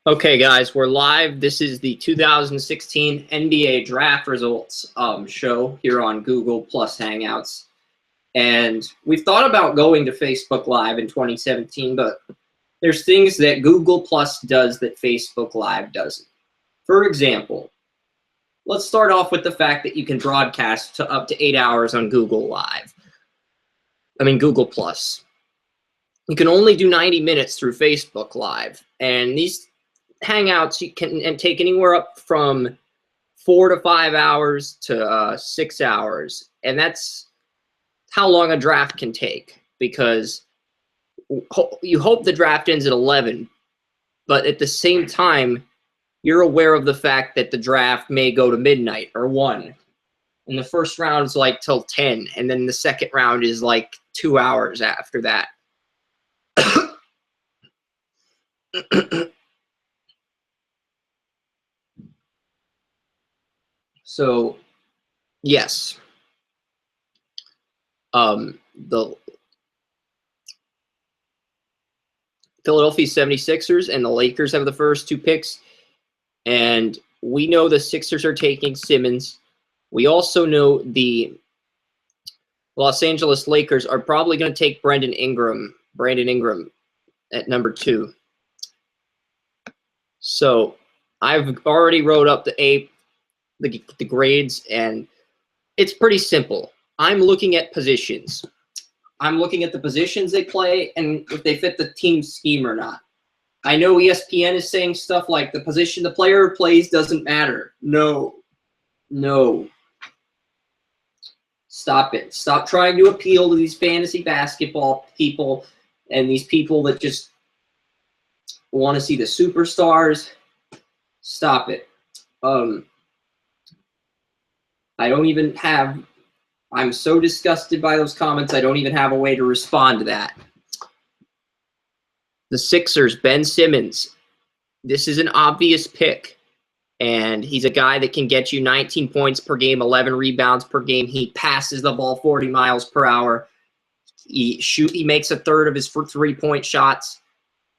Okay, guys, we're live. This is the 2016 NBA Draft Results show here on Google Plus Hangouts. And we've thought about going to Facebook Live in 2017, but there's things that Google Plus does that Facebook Live doesn't. For example, let's start off with the fact that you can broadcast to up to 8 hours on Google Plus. You can only do 90 minutes through Facebook Live, and these Hangouts you can take anywhere up from 4 to 5 hours to 6 hours, and that's how long a draft can take, because you hope the draft ends at 11, but at the same time you're aware of the fact that the draft may go to midnight or 1, and the first round is like till 10, and then the second round is like 2 hours after that. So, yes, the Philadelphia 76ers and the Lakers have the first 2 picks, and we know the Sixers are taking Simmons. We also know the Los Angeles Lakers are probably going to take Brandon Ingram at number 2. So I've already wrote up the grades, and it's pretty simple. I'm looking at positions. I'm looking at the positions they play and if they fit the team's scheme or not. I know ESPN is saying stuff like the position the player plays doesn't matter. No. Stop it. Stop trying to appeal to these fantasy basketball people and these people that just want to see the superstars. Stop it. I'm so disgusted by those comments, I don't even have a way to respond to that. The Sixers, Ben Simmons. This is an obvious pick, and he's a guy that can get you 19 points per game, 11 rebounds per game. He passes the ball 40 miles per hour. He makes a third of his three-point shots.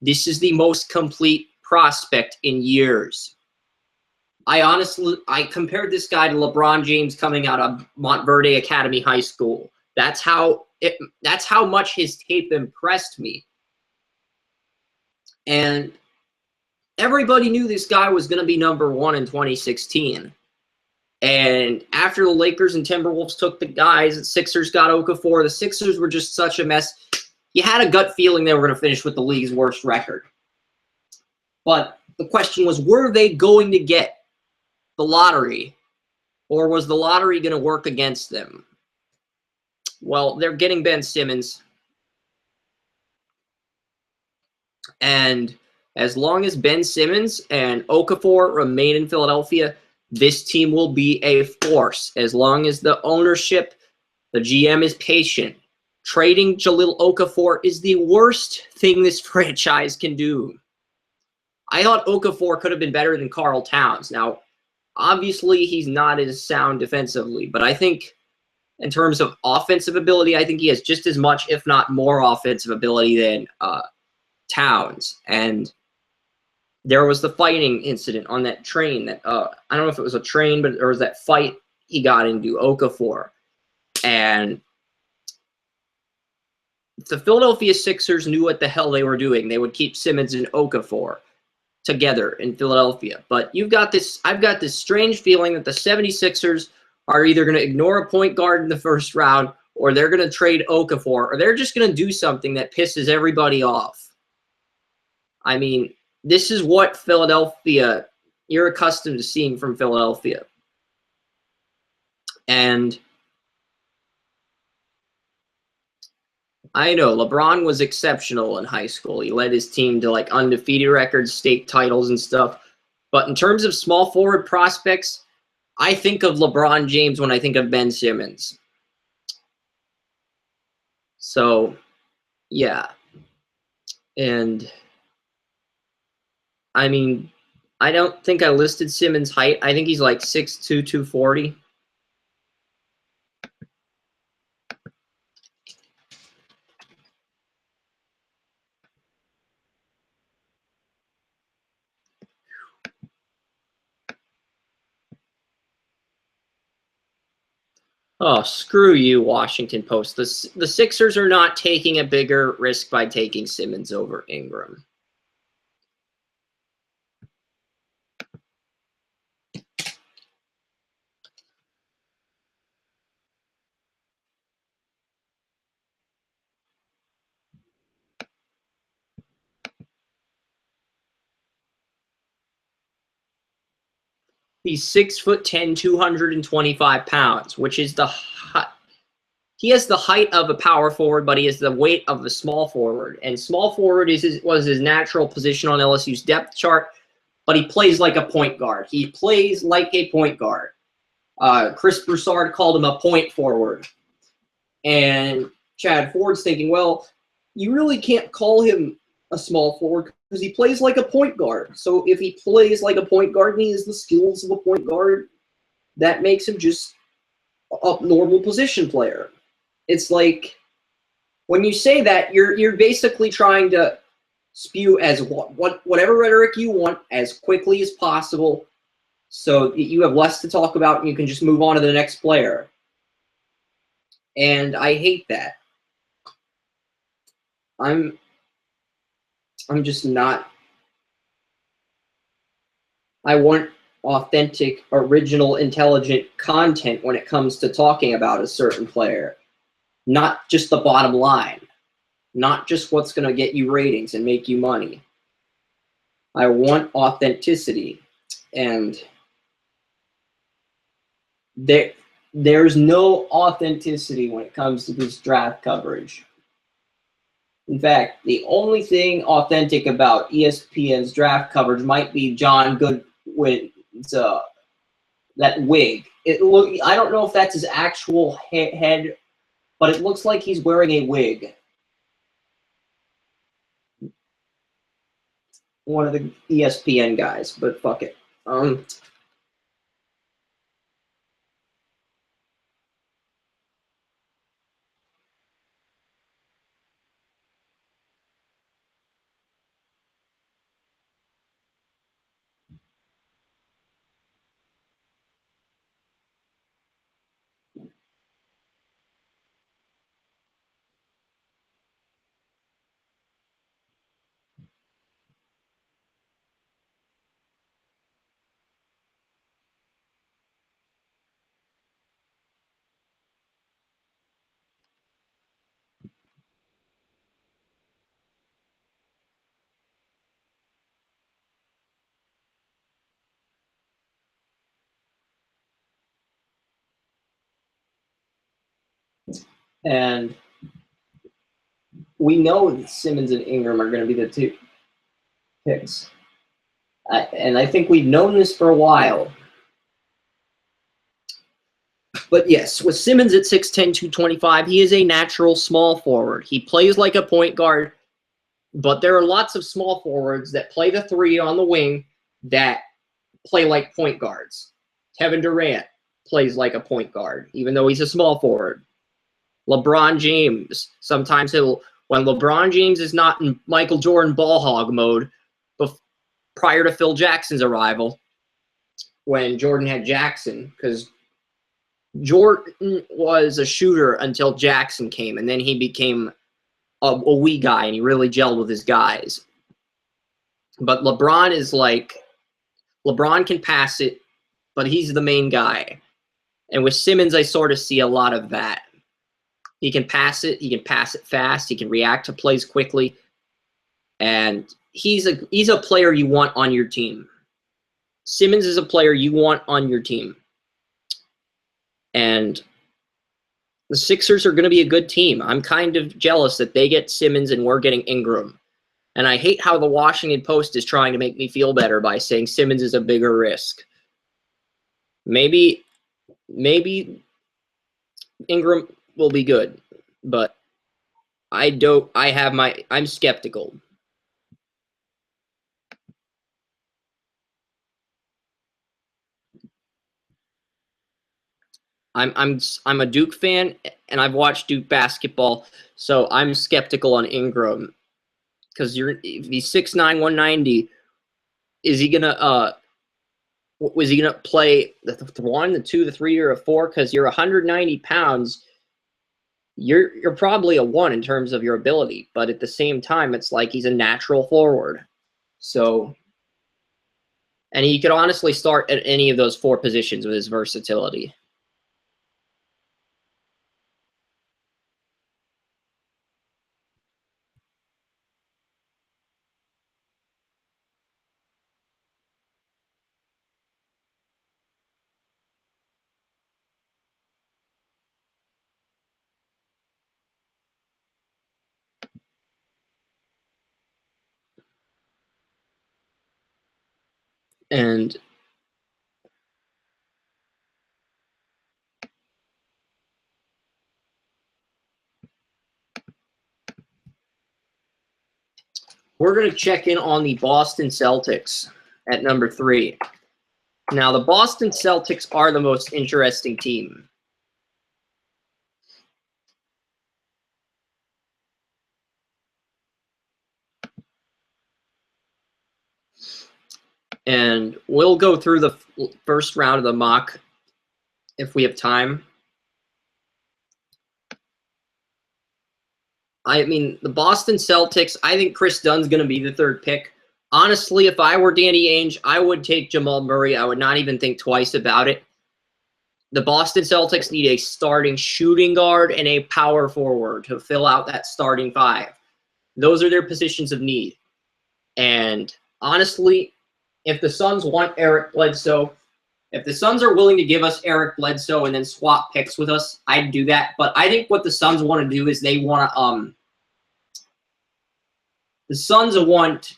This is the most complete prospect in years. I compared this guy to LeBron James coming out of Montverde Academy High School. That's how much his tape impressed me. And everybody knew this guy was going to be number 1 in 2016. And after the Lakers and Timberwolves took the guys, the Sixers got Okafor. The Sixers were just such a mess. You had a gut feeling they were going to finish with the league's worst record. But the question was, were they going to get the lottery, or was the lottery going to work against them? Well, they're getting Ben Simmons. And as long as Ben Simmons and Okafor remain in Philadelphia, this team will be a force. As long as the ownership, the GM is patient. Trading Jahlil Okafor is the worst thing this franchise can do. I thought Okafor could have been better than Karl Towns. Now, obviously, he's not as sound defensively, but I think in terms of offensive ability, I think he has just as much, if not more, offensive ability than Towns. And there was the fighting incident on that train that I don't know if it was a train, but there was that fight he got into, Okafor. And the Philadelphia Sixers knew what the hell they were doing. They would keep Simmons and Okafor together in Philadelphia. But I've got this strange feeling that the 76ers are either going to ignore a point guard in the first round, or they're going to trade Okafor, or they're just going to do something that pisses everybody off. I mean, this is what Philadelphia, you're accustomed to seeing from Philadelphia. And I know LeBron was exceptional in high school. He led his team to like undefeated records, state titles and stuff. But in terms of small forward prospects, I think of LeBron James when I think of Ben Simmons. So, yeah. And I mean, I don't think I listed Simmons' height. I think he's like 6'2", 240. Oh, screw you, Washington Post. The Sixers are not taking a bigger risk by taking Simmons over Ingram. He's 6'10", 225 pounds, which is the height. He has the height of a power forward, but he has the weight of a small forward. And small forward was his natural position on LSU's depth chart, but he plays like a point guard. He plays like a point guard. Chris Broussard called him a point forward. And Chad Ford's thinking, well, you really can't call him a small forward because he plays like a point guard. So if he plays like a point guard and he has the skills of a point guard, that makes him just a normal position player. It's like when you say that, you're basically trying to spew as whatever rhetoric you want as quickly as possible, so you have less to talk about and you can just move on to the next player. And I hate that. I'm just not. I want authentic, original, intelligent content when it comes to talking about a certain player. Not just the bottom line. Not just what's going to get you ratings and make you money. I want authenticity. And there's no authenticity when it comes to this draft coverage. In fact, the only thing authentic about ESPN's draft coverage might be John Goodwin's that wig. I don't know if that's his actual head, but it looks like he's wearing a wig. One of the ESPN guys, but fuck it. And we know that Simmons and Ingram are going to be the two picks. And I think we've known this for a while. But yes, with Simmons at 6'10", 225, he is a natural small forward. He plays like a point guard, but there are lots of small forwards that play the three on the wing that play like point guards. Kevin Durant plays like a point guard, even though he's a small forward. LeBron James, sometimes when LeBron James is not in Michael Jordan ball hog mode, prior to Phil Jackson's arrival, when Jordan had Jackson, because Jordan was a shooter until Jackson came, and then he became a wee guy, and he really gelled with his guys. But LeBron is like, LeBron can pass it, but he's the main guy. And with Simmons, I sort of see a lot of that. He can pass it fast, he can react to plays quickly, and he's a player you want on your team. Simmons is a player you want on your team. And the Sixers are going to be a good team. I'm kind of jealous that they get Simmons and we're getting Ingram. And I hate how the Washington Post is trying to make me feel better by saying Simmons is a bigger risk. Maybe Ingram will be good, but I'm skeptical. I'm a Duke fan, and I've watched Duke basketball, so I'm skeptical on Ingram because he's 6'9", 190. Is he gonna Was he going to play the 1, the 2, the 3, or a 4? Because you're 190 pounds. You're probably a 1 in terms of your ability, but at the same time, it's like he's a natural forward. So, and he could honestly start at any of those 4 positions with his versatility. And we're going to check in on the Boston Celtics at number 3. Now, the Boston Celtics are the most interesting team. And we'll go through the first round of the mock if we have time. I mean, the Boston Celtics, I think Chris Dunn's going to be the 3rd pick. Honestly, if I were Danny Ainge, I would take Jamal Murray. I would not even think twice about it. The Boston Celtics need a starting shooting guard and a power forward to fill out that starting 5. Those are their positions of need. And honestly, if the Suns want Eric Bledsoe, if the Suns are willing to give us Eric Bledsoe and then swap picks with us, I'd do that. But I think what the Suns want to do is they want to the Suns want,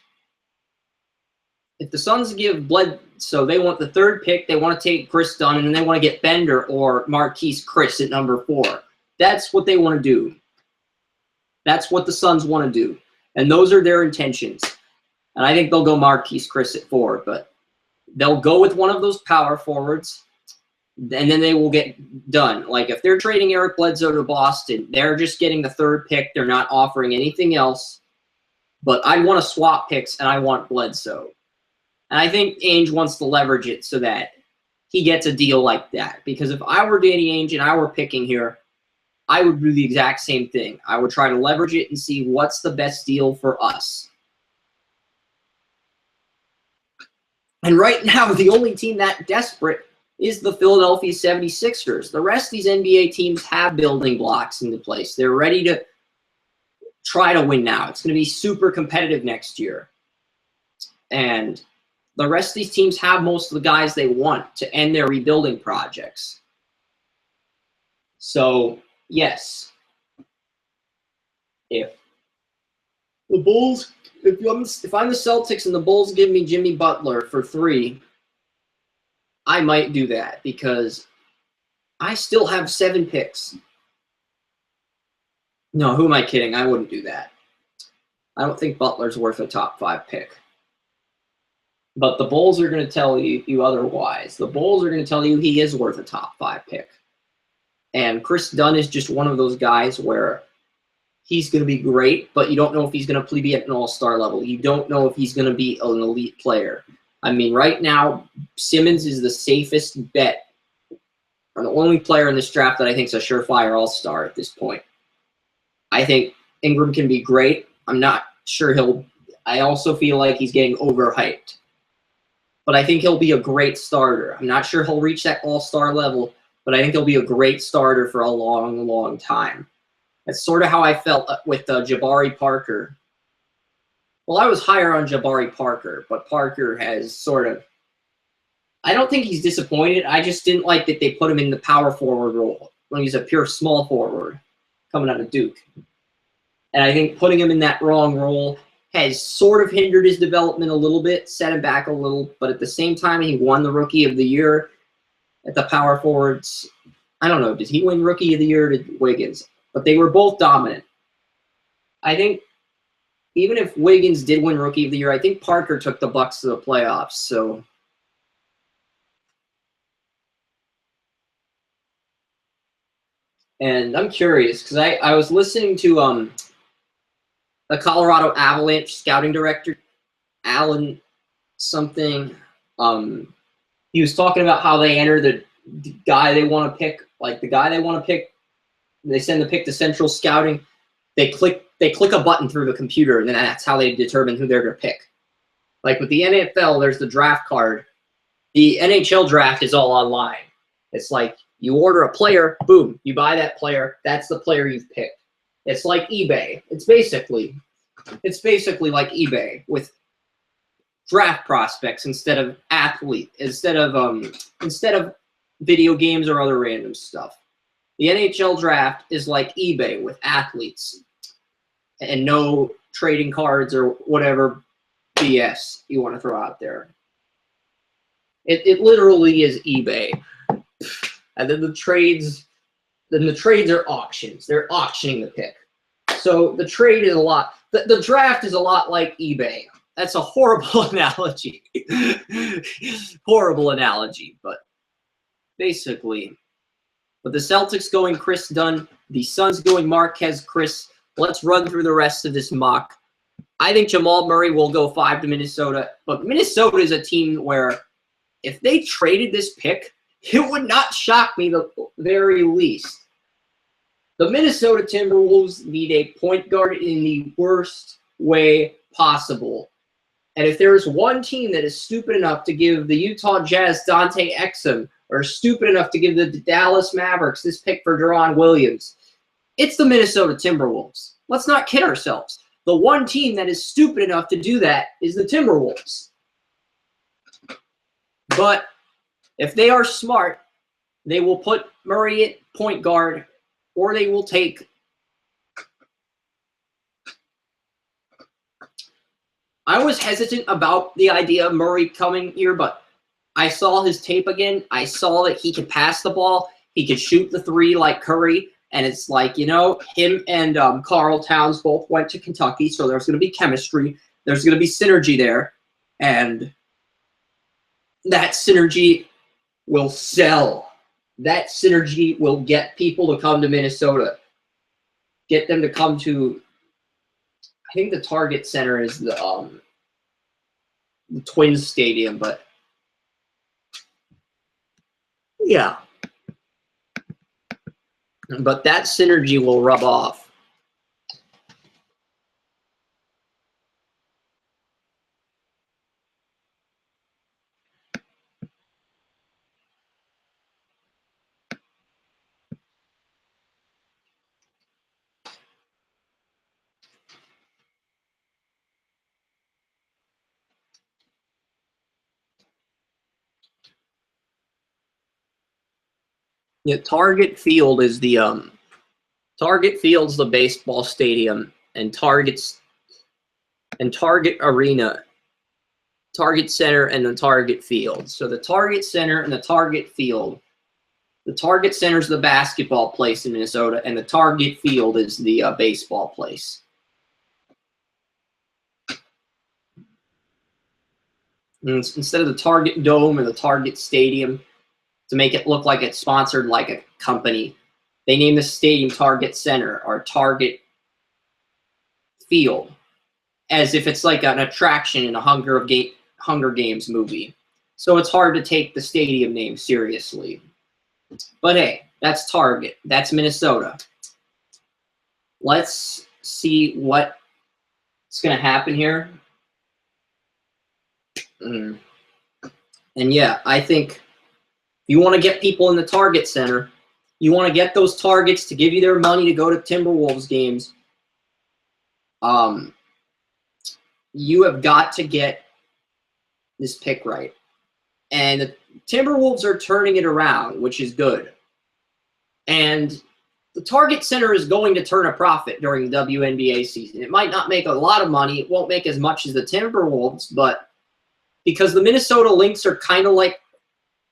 if the Suns give Bledsoe, they want the 3rd pick, they want to take Chris Dunn, and then they want to get Bender or Marquise Chris at number 4. That's what they want to do. That's what the Suns want to do. And those are their intentions. And I think they'll go Marquise Chris at 4, but they'll go with one of those power forwards, and then they will get done. Like, if they're trading Eric Bledsoe to Boston, they're just getting the 3rd pick. They're not offering anything else. But I want to swap picks, and I want Bledsoe. And I think Ainge wants to leverage it so that he gets a deal like that. Because if I were Danny Ainge and I were picking here, I would do the exact same thing. I would try to leverage it and see what's the best deal for us. And right now, the only team that desperate is the Philadelphia 76ers. The rest of these NBA teams have building blocks into place. They're ready to try to win now. It's going to be super competitive next year. And the rest of these teams have most of the guys they want to end their rebuilding projects. So, yes. If the Bulls, if I'm the Celtics and the Bulls give me Jimmy Butler for 3, I might do that because I still have 7 picks. No, who am I kidding? I wouldn't do that. I don't think Butler's worth a top 5 pick. But the Bulls are going to tell you otherwise. The Bulls are going to tell you he is worth a top 5 pick. And Chris Dunn is just one of those guys where he's going to be great, but you don't know if he's going to be at an all-star level. You don't know if he's going to be an elite player. I mean, right now, Simmons is the safest bet, or the only player in this draft that I think is a surefire all-star at this point. I think Ingram can be great. I'm not sure I also feel like he's getting overhyped. But I think he'll be a great starter. I'm not sure he'll reach that all-star level, but I think he'll be a great starter for a long, long time. That's sort of how I felt with Jabari Parker. Well, I was higher on Jabari Parker, but Parker has sort of, I don't think he's disappointed. I just didn't like that they put him in the power forward role when he's a pure small forward coming out of Duke. And I think putting him in that wrong role has sort of hindered his development a little bit, set him back a little, but at the same time, he won the Rookie of the Year at the power forwards. I don't know, did he win Rookie of the Year or did Wiggins? But they were both dominant. I think even if Wiggins did win Rookie of the Year, I think Parker took the Bucks to the playoffs, so. And I'm curious, because I was listening to the Colorado Avalanche scouting director, Alan something. He was talking about how they enter the guy they want to pick, like the guy they want to pick. They send the pick to Central Scouting. They click a button through the computer, and then that's how they determine who they're going to pick. Like with the NFL, there's the draft card. The NHL draft is all online. It's like you order a player, boom, you buy that player. That's the player you've picked. It's like eBay. It's basically like eBay with draft prospects instead of instead of video games or other random stuff. The NHL draft is like eBay with athletes and no trading cards or whatever BS you want to throw out there. It literally is eBay. And then the trades are auctions. They're auctioning the pick. So the trade is a lot. The draft is a lot like eBay. That's a horrible analogy. Horrible analogy, but basically. But the Celtics going Chris Dunn, the Suns going Marquez Chris. Let's run through the rest of this mock. I think Jamal Murray will go 5 to Minnesota, but Minnesota is a team where if they traded this pick, it would not shock me the very least. The Minnesota Timberwolves need a point guard in the worst way possible. And if there is one team that is stupid enough to give the Utah Jazz Dante Exum, or stupid enough to give the Dallas Mavericks this pick for Deron Williams, it's the Minnesota Timberwolves. Let's not kid ourselves. The one team that is stupid enough to do that is the Timberwolves. But if they are smart, they will put Murray at point guard, or they will take. I was hesitant about the idea of Murray coming here, but I saw his tape again. I saw that he could pass the ball. He could shoot the three like Curry. And it's like, you know, him and Karl Towns both went to Kentucky, so there's going to be chemistry. There's going to be synergy there. And that synergy will sell. That synergy will get people to come to Minnesota. Get them to come to, I think the Target Center is the Twins Stadium, but yeah. But that synergy will rub off. Yeah, Target Field is the Target Field's the baseball stadium, and Target Arena, Target Center, and the Target Field. So the Target Center and the Target Field. The Target Center is the basketball place in Minnesota, and the Target Field is the baseball place. And instead of the Target Dome or the Target Stadium, to make it look like it's sponsored like a company, they name the stadium Target Center or Target Field, as if it's like an attraction in a Hunger Games movie. So it's hard to take the stadium name seriously. But hey, that's Target. That's Minnesota. Let's see what's going to happen here. And yeah, I think if you want to get people in the Target Center, you want to get those targets to give you their money to go to Timberwolves games, you have got to get this pick right. And the Timberwolves are turning it around, which is good. And the Target Center is going to turn a profit during the WNBA season. It might not make a lot of money. It won't make as much as the Timberwolves, but because the Minnesota Lynx are kind of like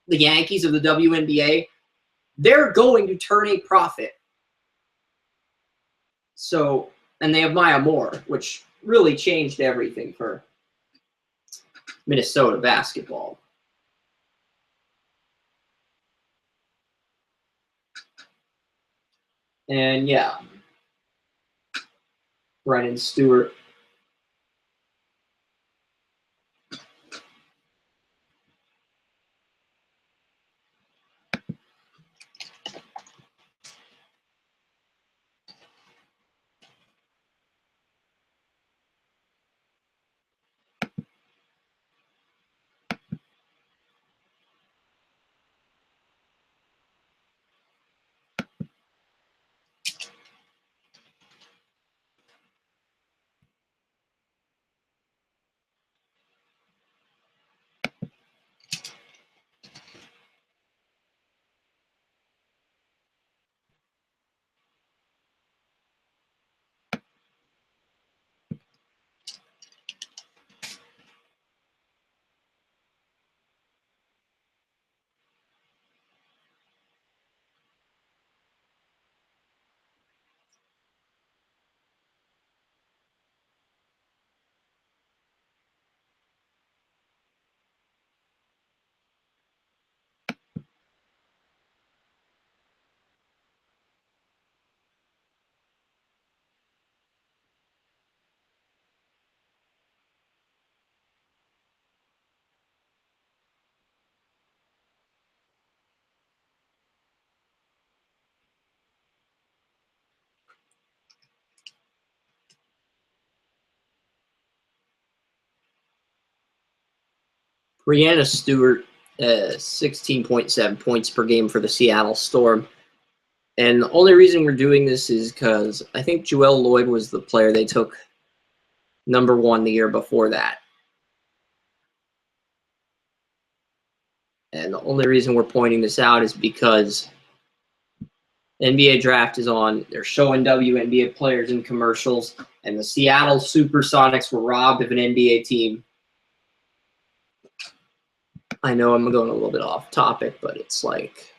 the Yankees of the WNBA, they're going to turn a profit. So, and they have Maya Moore, which really changed everything for Minnesota basketball. And yeah, Brennan Stewart. Breanna Stewart, 16.7 points per game for the Seattle Storm. And the only reason we're doing this is because I think Joelle Lloyd was the player they took #1 the year before that. And the only reason we're pointing this out is because NBA draft is on. They're showing WNBA players in commercials, and the Seattle Supersonics were robbed of an NBA team. I know I'm going a little bit off topic, but it's like,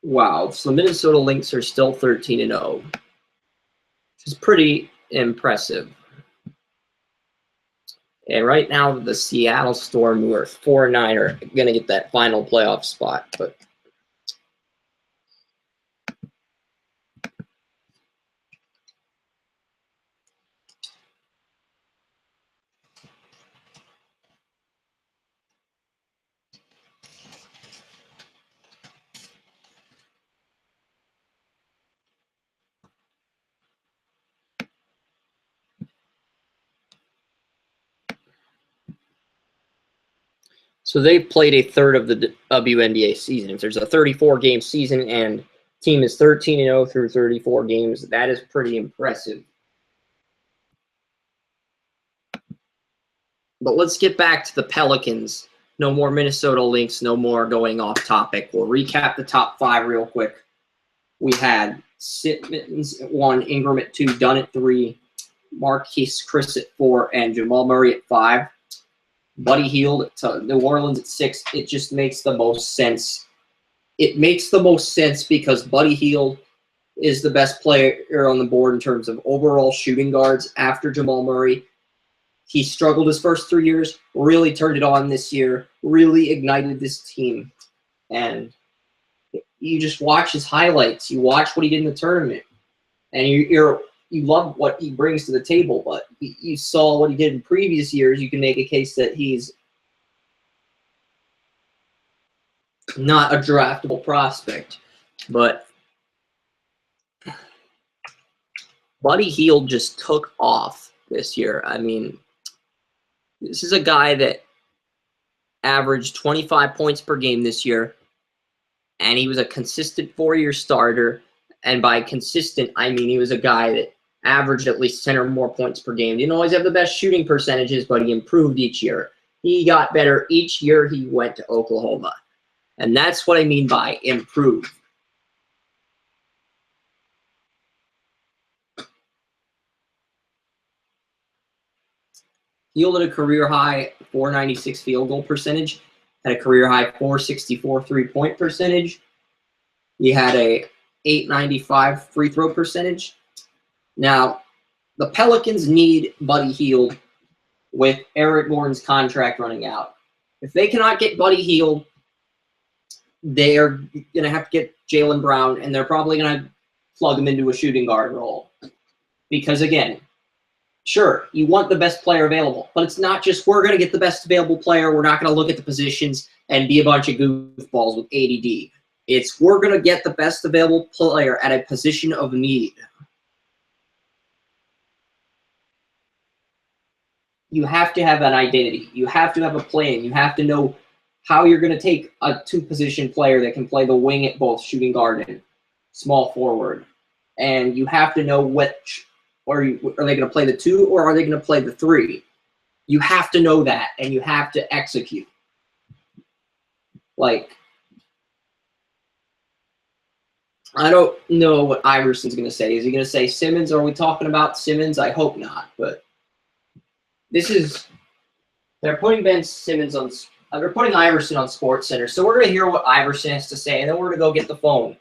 wow. So Minnesota Lynx are still 13-0, which is pretty impressive. And right now, the Seattle Storm, who are 4-9, are going to get that final playoff spot. But so they've played a third of the WNBA season. If there's a 34-game season and team is 13-0 through 34 games, that is pretty impressive. But let's get back to the Pelicans. No more Minnesota Lynx, no more going off topic. We'll recap the top 5 real quick. We had Simmons at 1, Ingram at 2, Dunn at 3, Marquise Chris at 4, and Jamal Murray at 5. Buddy Hield to New Orleans at 6. It just makes the most sense. It makes the most sense because Buddy Hield is the best player on the board in terms of overall shooting guards after Jamal Murray. He struggled his first 3 years, really turned it on this year, really ignited this team. And you just watch his highlights. You watch what he did in the tournament. And you love what he brings to the table, but you saw what he did in previous years. You can make a case that he's not a draftable prospect, but Buddy Hield just took off this year. I mean, this is a guy that averaged 25 points per game this year, and he was a consistent 4-year starter. And by consistent, I mean he was a guy that averaged at least 10 or more points per game. Didn't always have the best shooting percentages, but he improved each year. He got better each year he went to Oklahoma. And that's what I mean by improve. He yielded a career high 496 field goal percentage, had a career high 464 3-point percentage. He had a 895 free throw percentage. Now, the Pelicans need Buddy Hield with Eric Gordon's contract running out. If they cannot get Buddy Hield, they are going to have to get Jaylen Brown, and they're probably going to plug him into a shooting guard role. Because, again, sure, you want the best player available, but it's not just we're going to get the best available player. We're not going to look at the positions and be a bunch of goofballs with ADD. It's we're going to get the best available player at a position of need. You have to have an identity. You have to have a plan. You have to know how you're going to take a two-position player that can play the wing at both shooting guard and small forward. And you have to know which, are they going to play the 2 or are they going to play the 3? You have to know that, and you have to execute. Like, I don't know what Iverson's going to say. Is he going to say Simmons? Are we talking about Simmons? I hope not, but this is – they're putting Ben Simmons on – they're putting Iverson on SportsCenter. So we're going to hear what Iverson has to say, and then we're going to go get the phone.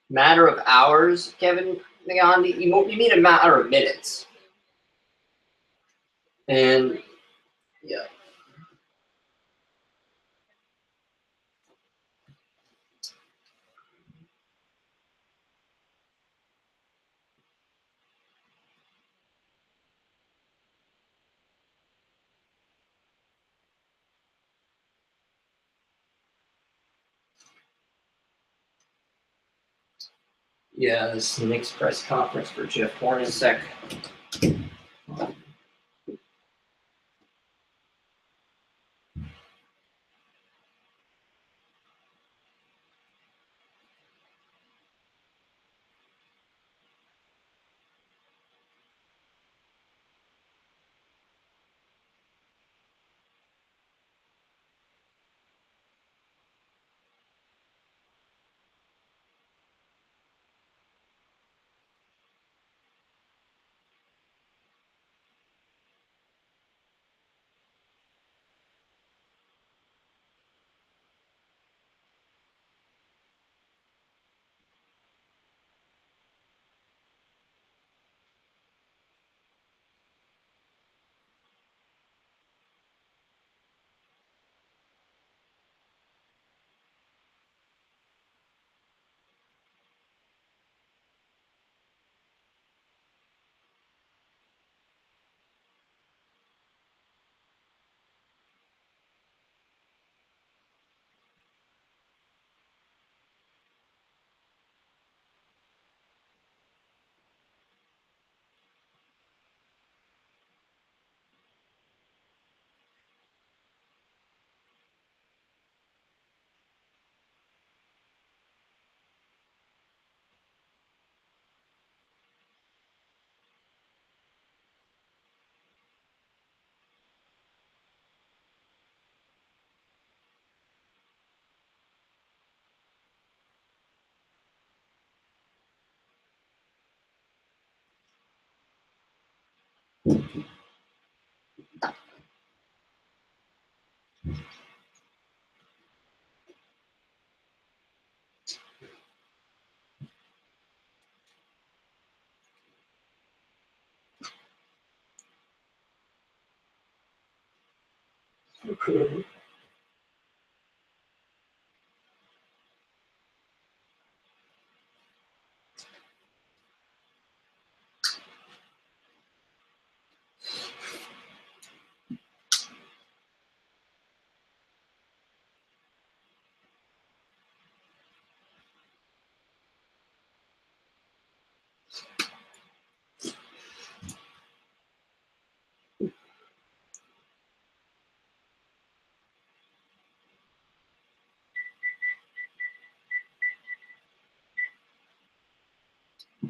Matter of hours, Kevin Nagandi. You mean a matter of minutes. And yeah. Yeah, this is the Knicks press conference for Jeff Hornacek.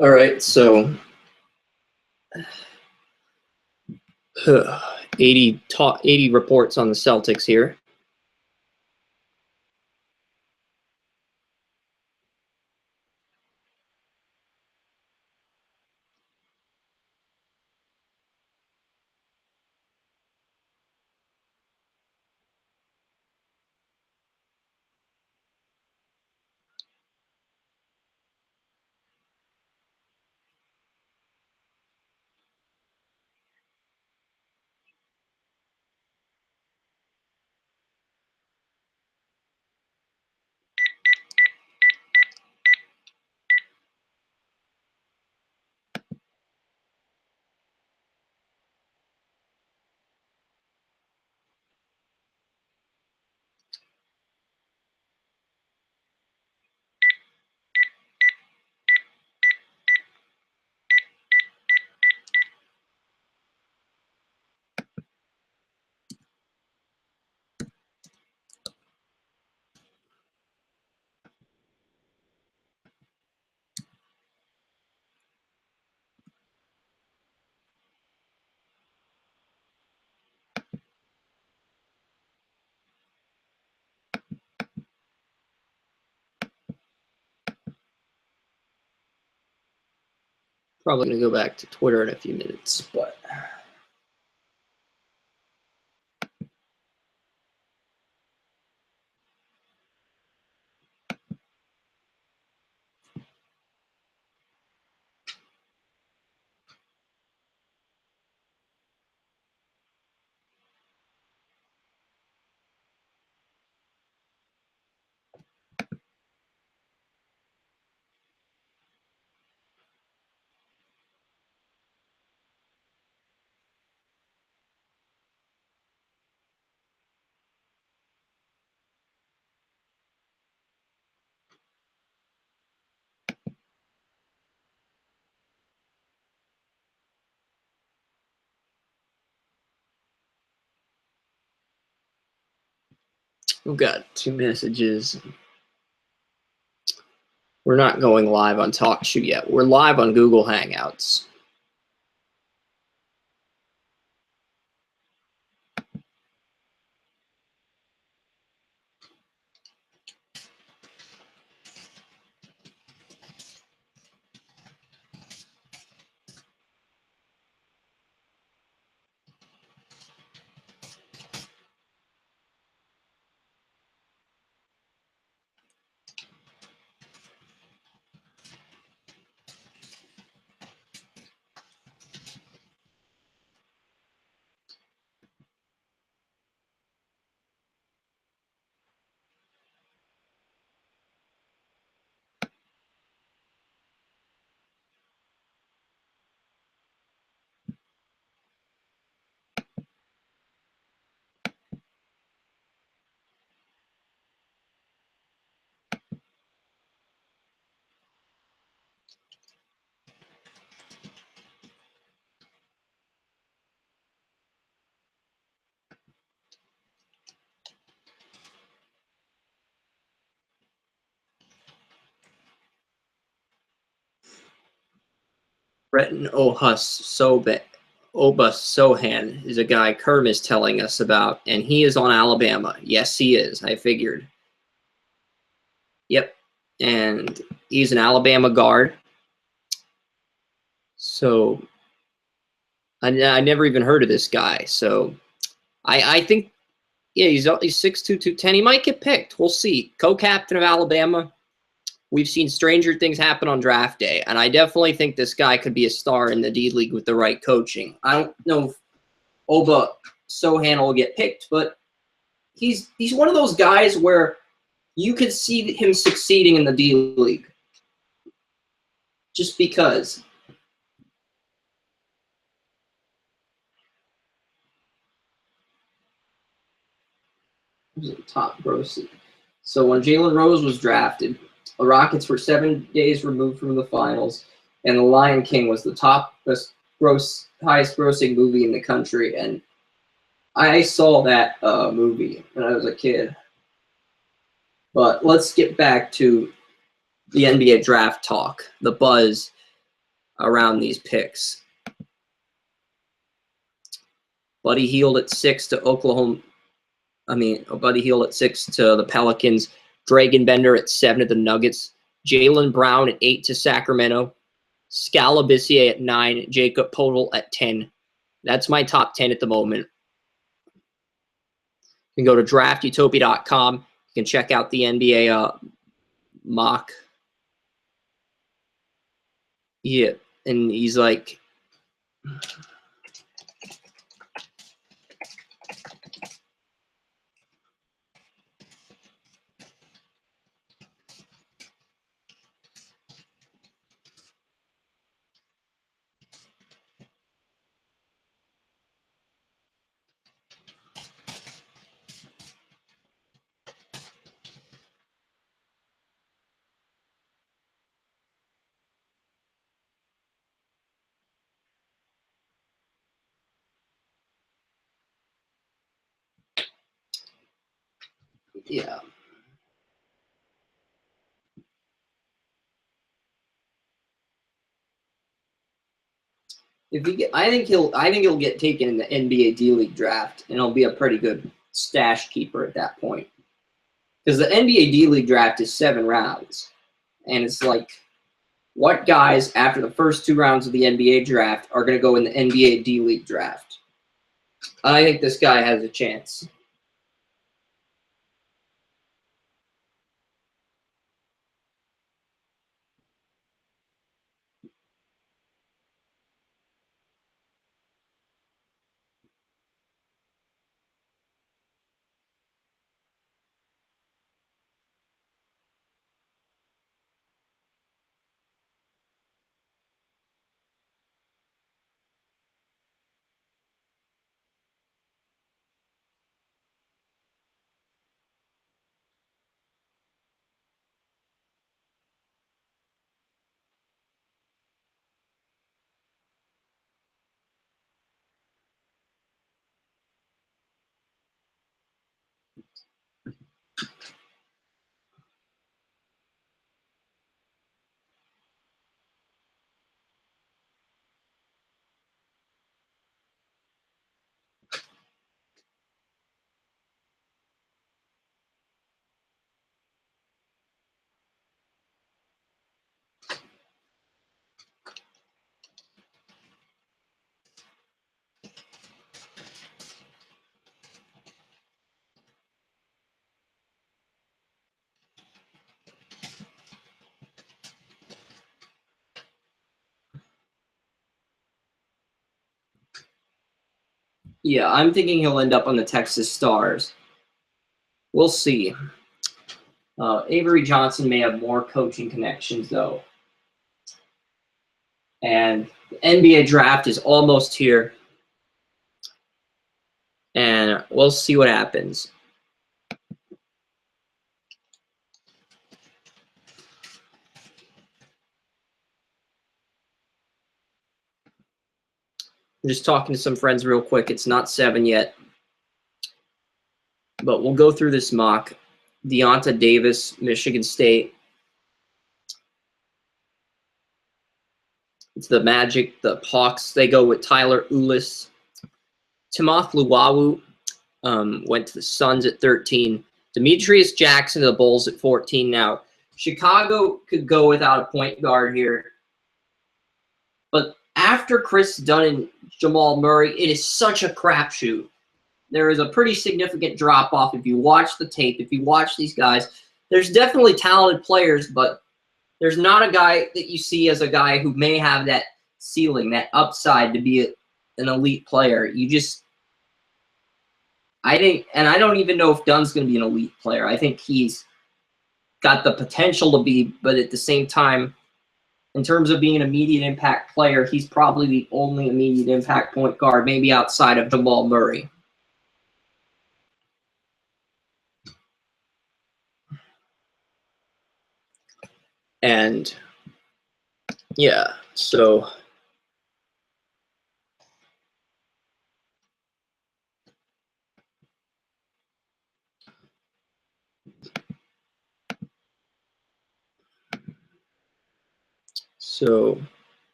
All right, so 80 reports on the Celtics here. Probably going to go back to Twitter in a few minutes, but we've got 2 messages. We're not going live on TalkShoe yet. We're live on Google Hangouts. Breton Obus Sohan is a guy Kerm is telling us about, and he is on Alabama. Yes, he is. I figured. Yep. And he's an Alabama guard. So I never even heard of this guy. So I think, yeah, he's 6'2", 210. He might get picked. We'll see. Co-captain of Alabama. We've seen stranger things happen on draft day, and I definitely think this guy could be a star in the D League with the right coaching. I don't know if Oba Sohan will get picked, but he's one of those guys where you could see him succeeding in the D League just because. Who's the top grossing? So when Jalen Rose was drafted, the Rockets were 7 days removed from the finals, and The Lion King was the highest grossing movie in the country. And I saw that movie when I was a kid. But let's get back to the NBA draft talk, the buzz around these picks. Buddy Hield at 6 to Oklahoma. Buddy Hield at 6 to the Pelicans. Dragan Bender at 7 to the Nuggets. Jaylen Brown at 8 to Sacramento. Scalabissier at 9. Jacob Poeltl at 10. That's my top 10 at the moment. You can go to draftutopia.com. You can check out the NBA mock. Yeah, and he's like... Yeah. I think he'll get taken in the NBA D League draft, and he'll be a pretty good stash keeper at that point. Because the NBA D League draft is 7 rounds, and it's like, what guys after the first 2 rounds of the NBA draft are going to go in the NBA D League draft? I think this guy has a chance. Yeah, I'm thinking he'll end up on the Texas Stars. We'll see. Avery Johnson may have more coaching connections, though. And the NBA draft is almost here. And we'll see what happens. I'm just talking to some friends real quick. It's not 7 yet. But we'll go through this mock. Deonta Davis, Michigan State. It's the Magic, the Hawks. They go with Tyler Ulis. Timoth Luwawu went to the Suns at 13. Demetrius Jackson to the Bulls at 14. Now, Chicago could go without a point guard here. But after Chris Dunn and Jamal Murray, it is such a crapshoot. There is a pretty significant drop off if you watch the tape, if you watch these guys. There's definitely talented players, but there's not a guy that you see as a guy who may have that ceiling, that upside to be an elite player. I don't even know if Dunn's going to be an elite player. I think he's got the potential to be, but at the same time, in terms of being an immediate impact player, he's probably the only immediate impact point guard, maybe outside of Jamal Murray. And yeah, so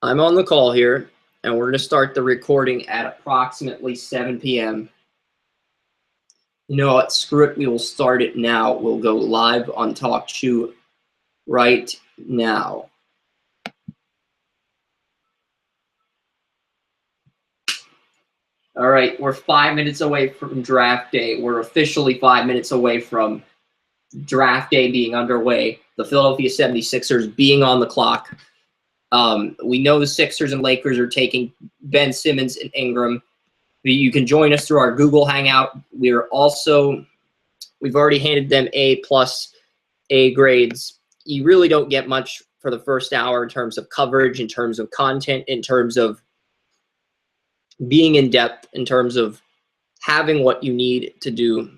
I'm on the call here, and we're going to start the recording at approximately 7 p.m. You know what? Screw it. We will start it now. We'll go live on TalkShoe right now. All right, we're 5 minutes away from draft day. We're officially 5 minutes away from draft day being underway. The Philadelphia 76ers being on the clock. We know the Sixers and Lakers are taking Ben Simmons and Ingram. You can join us through our Google Hangout. We've already handed them A+ A grades. You really don't get much for the first hour in terms of coverage, in terms of content, in terms of being in depth, in terms of having what you need to do.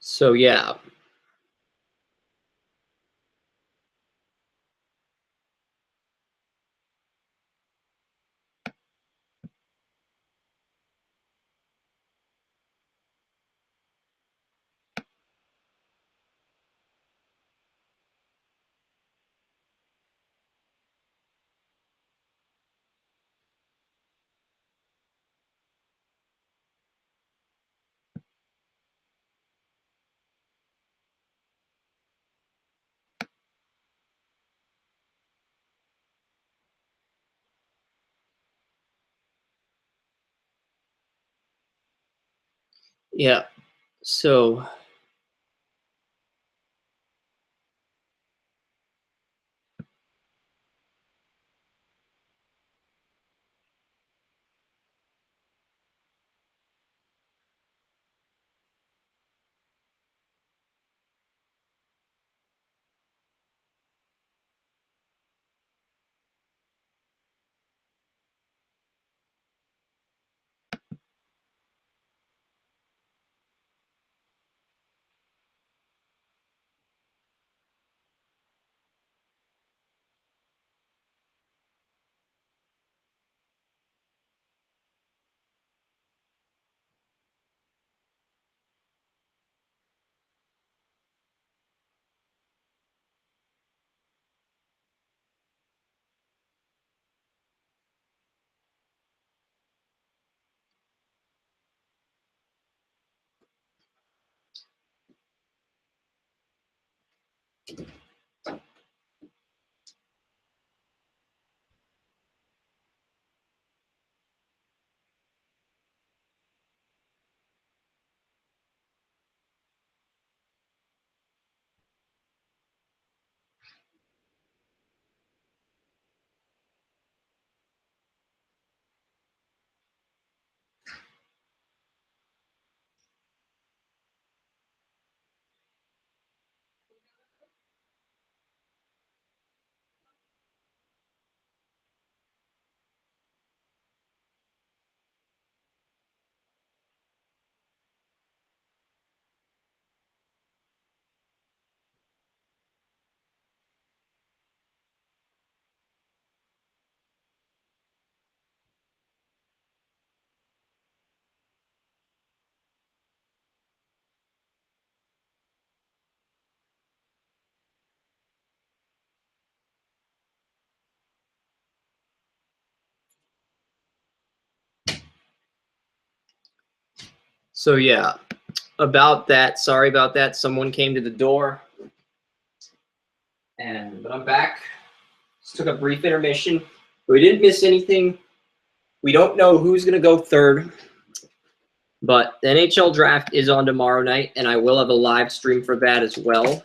So yeah. Yeah. So So yeah, about that. Sorry about that. Someone came to the door. But I'm back. Just took a brief intermission. We didn't miss anything. We don't know who's going to go third. But the NHL draft is on tomorrow night, and I will have a live stream for that as well.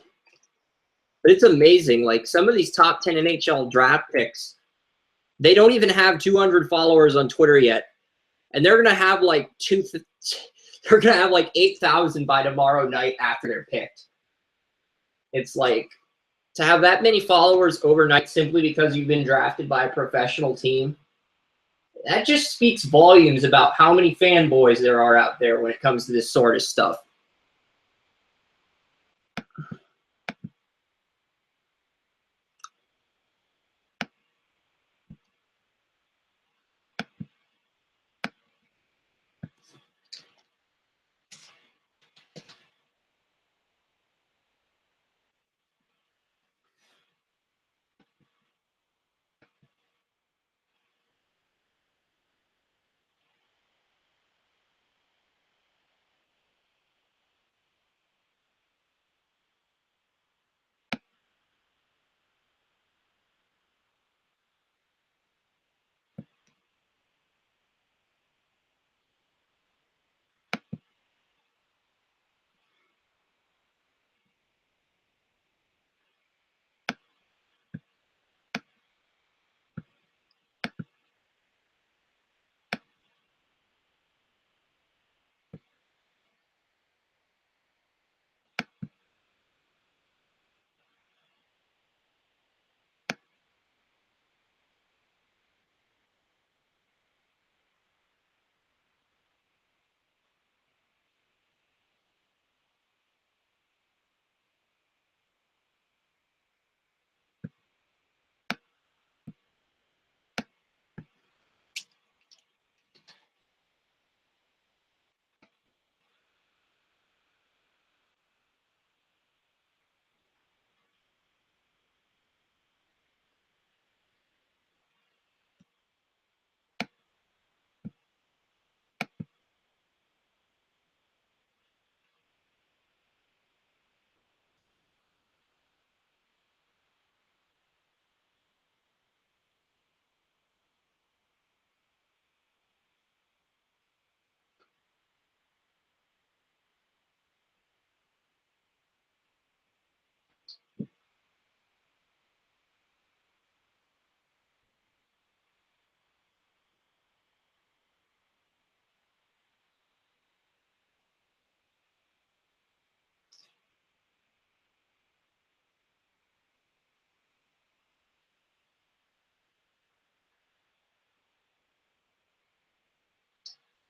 But it's amazing. Like, some of these top 10 NHL draft picks, they don't even have 200 followers on Twitter yet. And they're going to have like 8,000 by tomorrow night after they're picked. It's like, to have that many followers overnight simply because you've been drafted by a professional team, that just speaks volumes about how many fanboys there are out there when it comes to this sort of stuff.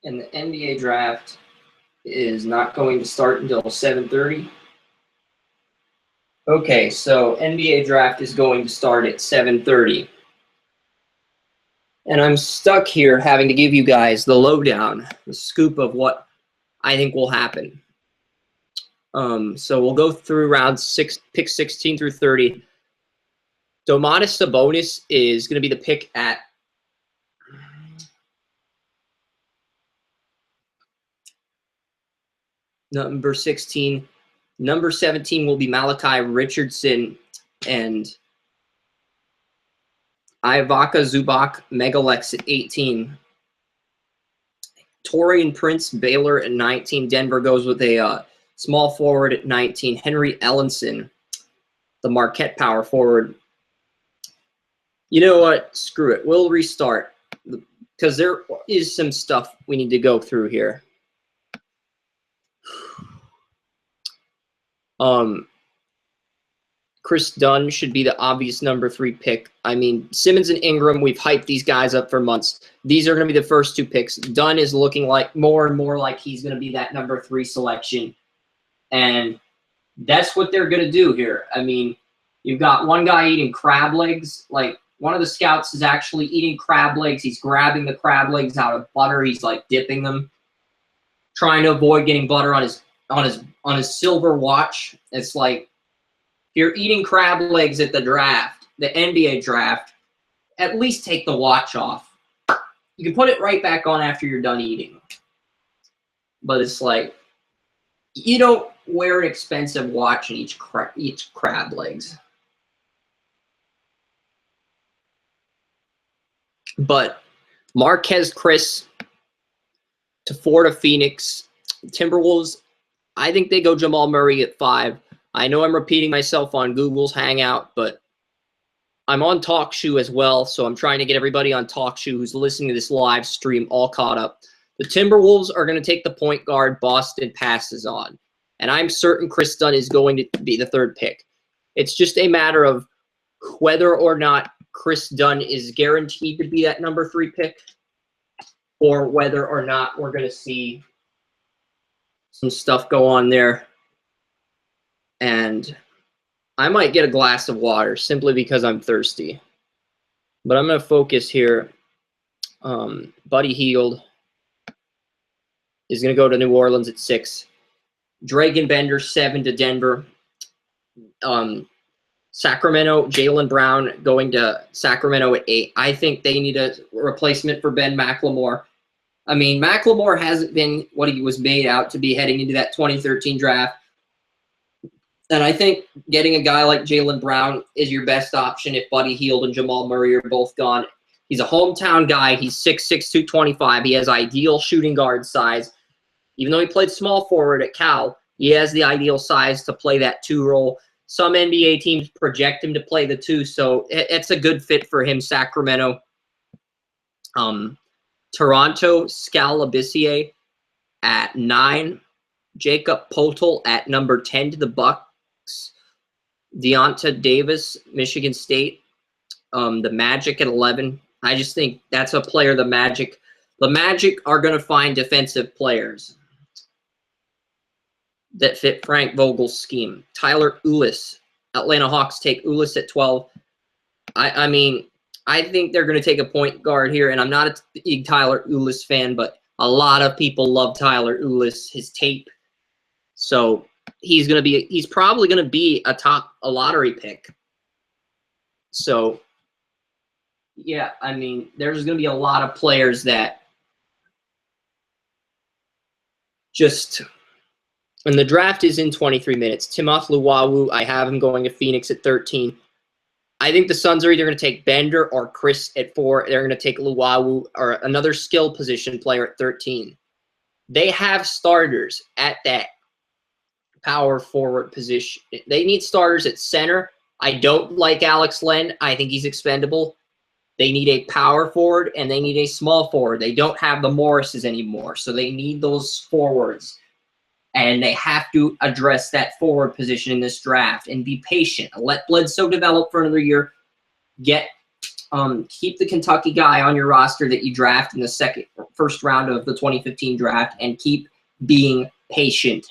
And the NBA draft is not going to start until 7:30. Okay, so NBA draft is going to start at 7:30. And I'm stuck here having to give you guys the lowdown, the scoop of what I think will happen. So we'll go through round 6, pick 16 through 30. Domantas Sabonis is going to be the pick at number 16. Number 17 will be Malachi Richardson and Ivica Zubac Megalex at 18. Taurean Prince Baylor at 19. Denver goes with a small forward at 19. Henry Ellenson, the Marquette power forward. You know what? Screw it. We'll restart because there is some stuff we need to go through here. Chris Dunn should be the obvious number 3 pick. I mean, Simmons and Ingram, we've hyped these guys up for months. These are going to be the first 2 picks. Dunn is looking like more and more like he's going to be that number 3 selection. And that's what they're going to do here. I mean, you've got one guy eating crab legs. Like, one of the scouts is actually eating crab legs. He's grabbing the crab legs out of butter. He's like dipping them, trying to avoid getting butter on his silver watch. It's like, you're eating crab legs at the draft, the NBA draft, at least take the watch off. You can put it right back on after you're done eating. but it's like you don't wear an expensive watch in each crab legs. But Marquez Chris to 4 to Phoenix. Timberwolves, I think they go Jamal Murray at 5. I know I'm repeating myself on Google's Hangout, but I'm on TalkShoe as well, so I'm trying to get everybody on TalkShoe who's listening to this live stream all caught up. The Timberwolves are going to take the point guard Boston passes on, and I'm certain Chris Dunn is going to be the 3rd pick. It's just a matter of whether or not Chris Dunn is guaranteed to be that number 3 pick, or whether or not we're going to see some stuff go on there. And I might get a glass of water simply because I'm thirsty. But I'm going to focus here. Buddy Hield is going to go to New Orleans at 6. Dragan Bender, 7 to Denver. Sacramento, Jaylen Brown going to Sacramento at 8. I think they need a replacement for Ben McLemore. I mean, McLemore hasn't been what he was made out to be heading into that 2013 draft. And I think getting a guy like Jaylen Brown is your best option if Buddy Hield and Jamal Murray are both gone. He's a hometown guy. He's 6'6", 225. He has ideal shooting guard size. Even though he played small forward at Cal, he has the ideal size to play that 2 role. Some NBA teams project him to play the 2, so it's a good fit for him, Sacramento. Toronto, Skal Labissiere at 9. Jacob Poeltl at number 10 to the Bucks. Deonta Davis, Michigan State. The Magic at 11. I just think that's a player the Magic are going to find defensive players that fit Frank Vogel's scheme. Tyler Ulis. Atlanta Hawks take Ulis at 12. I mean, I think they're going to take a point guard here, and I'm not a big Tyler Ulis fan, but a lot of people love Tyler Ulis, his tape. So he's probably going to be a lottery pick. So yeah, I mean, there's going to be a lot of players that just, and the draft is in 23 minutes. Timoth Luwawu, I have him going to Phoenix at 13. I think the Suns are either going to take Bender or Chris at 4. They're going to take Luwawu or another skill position player at 13. They have starters at that power forward position. They need starters at center. I don't like Alex Len. I think he's expendable. They need a power forward and they need a small forward. They don't have the Morrises anymore, so they need those forwards. And they have to address that forward position in this draft and be patient. Let Bledsoe develop for another year. Keep the Kentucky guy on your roster that you draft in the first round of the 2015 draft, and keep being patient.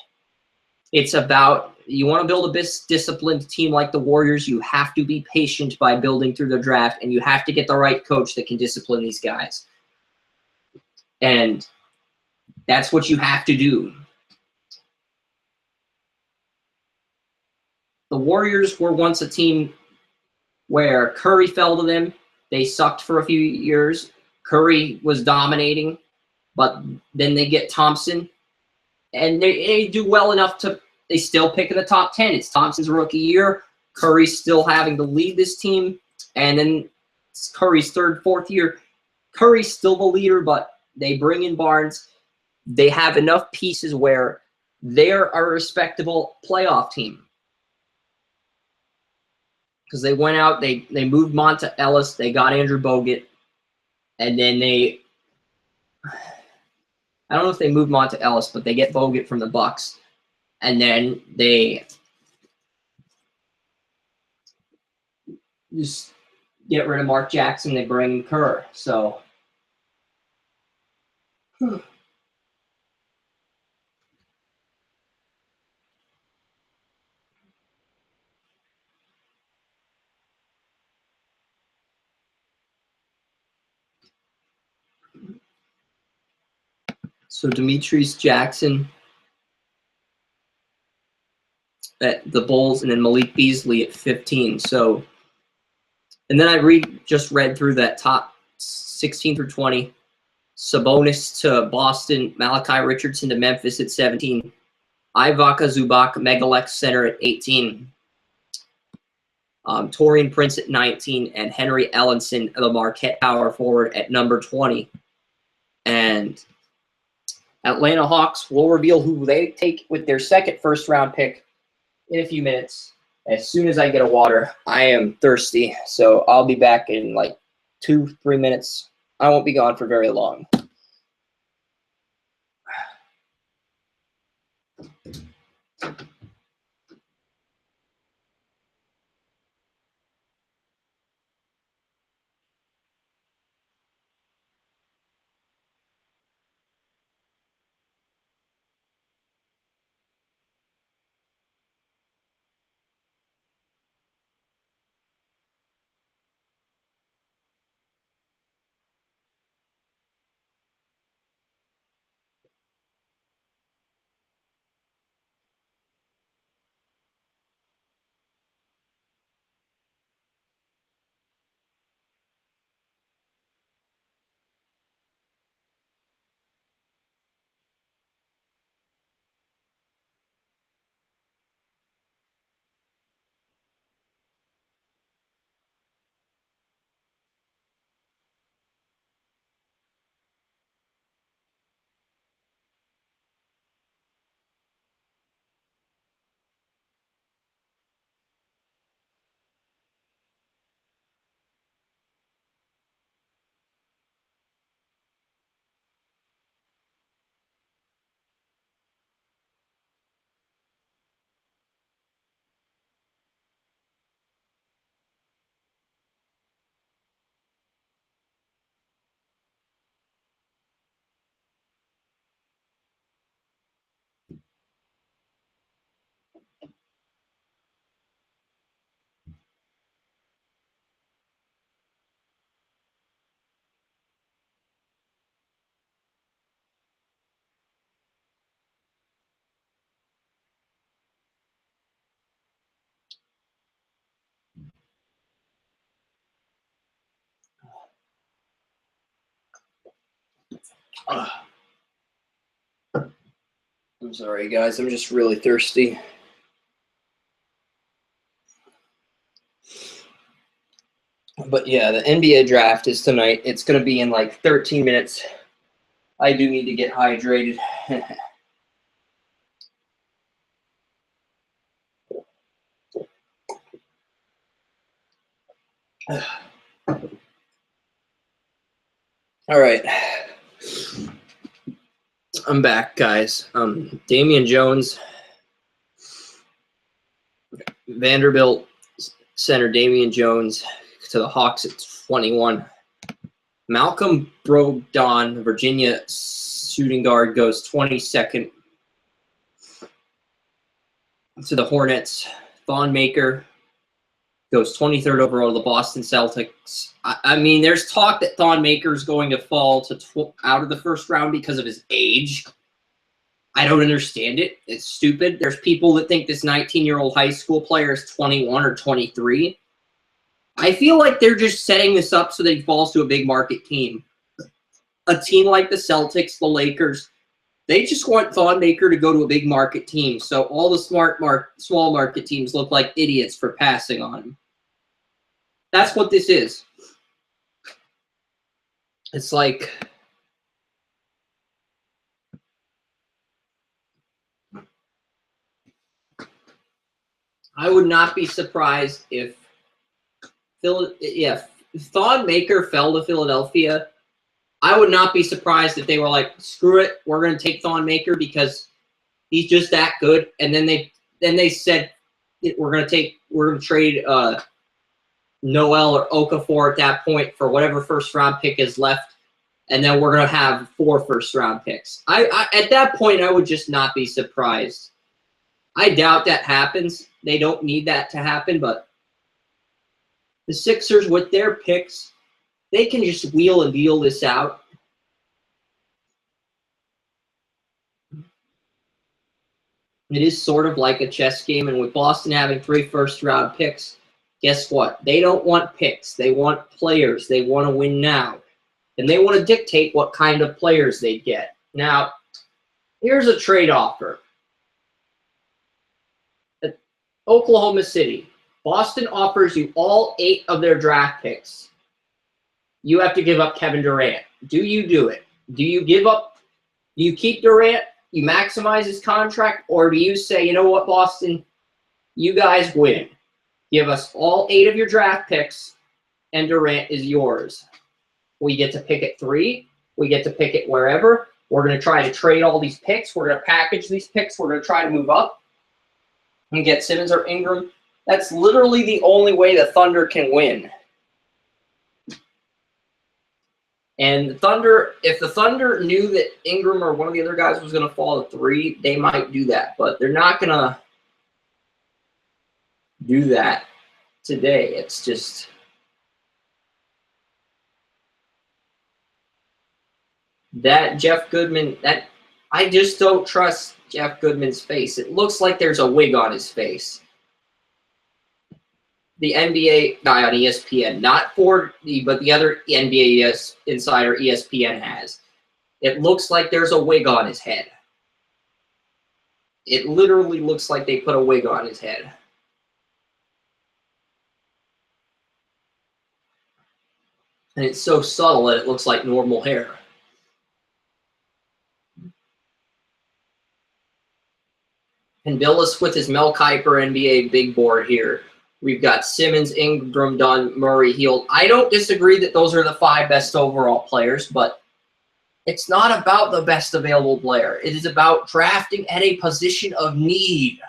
It's about, you want to build a disciplined team like the Warriors, you have to be patient by building through the draft, and you have to get the right coach that can discipline these guys. And that's what you have to do. The Warriors were once a team where Curry fell to them. They sucked for a few years. Curry was dominating, but then they get Thompson, and they do well enough to, they still pick in the top 10. It's Thompson's rookie year. Curry's still having to lead this team, and then Curry's 3rd, 4th year. Curry's still the leader, but they bring in Barnes. They have enough pieces where they're a respectable playoff team. Because they went out, they moved Monta Ellis, they got Andrew Bogut, and then I don't know if they moved Monta Ellis, but they get Bogut from the Bucks, and then they just get rid of Mark Jackson, they bring in Kerr, so. So Demetrius Jackson at the Bulls, and then Malik Beasley at 15. So, and then I just read through that top 16 through 20. Sabonis to Boston, Malachi Richardson to Memphis at 17, Ivaka Zubac, Megalex center at 18, Taurean Prince at 19, and Henry Ellenson, the Marquette power forward, at number 20. And Atlanta Hawks will reveal who they take with their second first-round pick in a few minutes. As soon as I get a water, I am thirsty, so I'll be back in like 2-3 minutes. I won't be gone for very long. I'm sorry, guys. I'm just really thirsty. But yeah, the NBA draft is tonight. It's going to be in like 13 minutes. I do need to get hydrated. All right. I'm back, guys. Damian Jones, Vanderbilt center Damian Jones to the Hawks at 21. Malcolm Brogdon, Virginia shooting guard, goes 22nd to the Hornets. Thon Maker goes 23rd overall to the Boston Celtics. I mean, there's talk that Thon Maker is going to fall to out of the first round because of his age. I don't understand it. It's stupid. There's people that think this 19-year-old high school player is 21 or 23. I feel like they're just setting this up so that he falls to a big market team. A team like the Celtics, the Lakers, they just want Thon Maker to go to a big market team. So all the small market teams look like idiots for passing on him. That's what this is. It's like I would not be surprised if Thon Maker fell to Philadelphia. I would not be surprised if they were like, screw it, we're going to take Thon Maker because he's just that good. And then they said we're going to trade Noel or Okafor at that point for whatever first round pick is left, and then we're going to have 4 first-round picks. I at that point, I would just not be surprised. I doubt that happens. They don't need that to happen, but the Sixers, with their picks, they can just wheel and deal this out. It is sort of like a chess game, and with Boston having 3 first-round picks, guess what? They don't want picks. They want players. They want to win now. And they want to dictate what kind of players they get. Now, here's a trade offer. At Oklahoma City, Boston offers you all 8 of their draft picks. You have to give up Kevin Durant. Do you do it? Do you give up? Do you keep Durant? You maximize his contract? Or do you say, you know what, Boston? You guys win. Give us all 8 of your draft picks, and Durant is yours. We get to pick at 3. We get to pick it wherever. We're going to try to trade all these picks. We're going to package these picks. We're going to try to move up and get Simmons or Ingram. That's literally the only way the Thunder can win. And the Thunder, if the Thunder knew that Ingram or one of the other guys was going to fall to 3, they might do that. But they're not going to do that today. It's just... that Jeff Goodman, that I just don't trust Jeff Goodman's face. It looks like there's a wig on his face. The NBA guy on ESPN, not Ford, but the other NBA insider ESPN has. It looks like there's a wig on his head. It literally looks like they put a wig on his head. And it's so subtle that it looks like normal hair. And Billis with his Mel Kiper NBA big board here. We've got Simmons, Ingram, Dunn, Murray, Hield. I don't disagree that those are the 5 best overall players, but it's not about the best available player. It is about drafting at a position of need.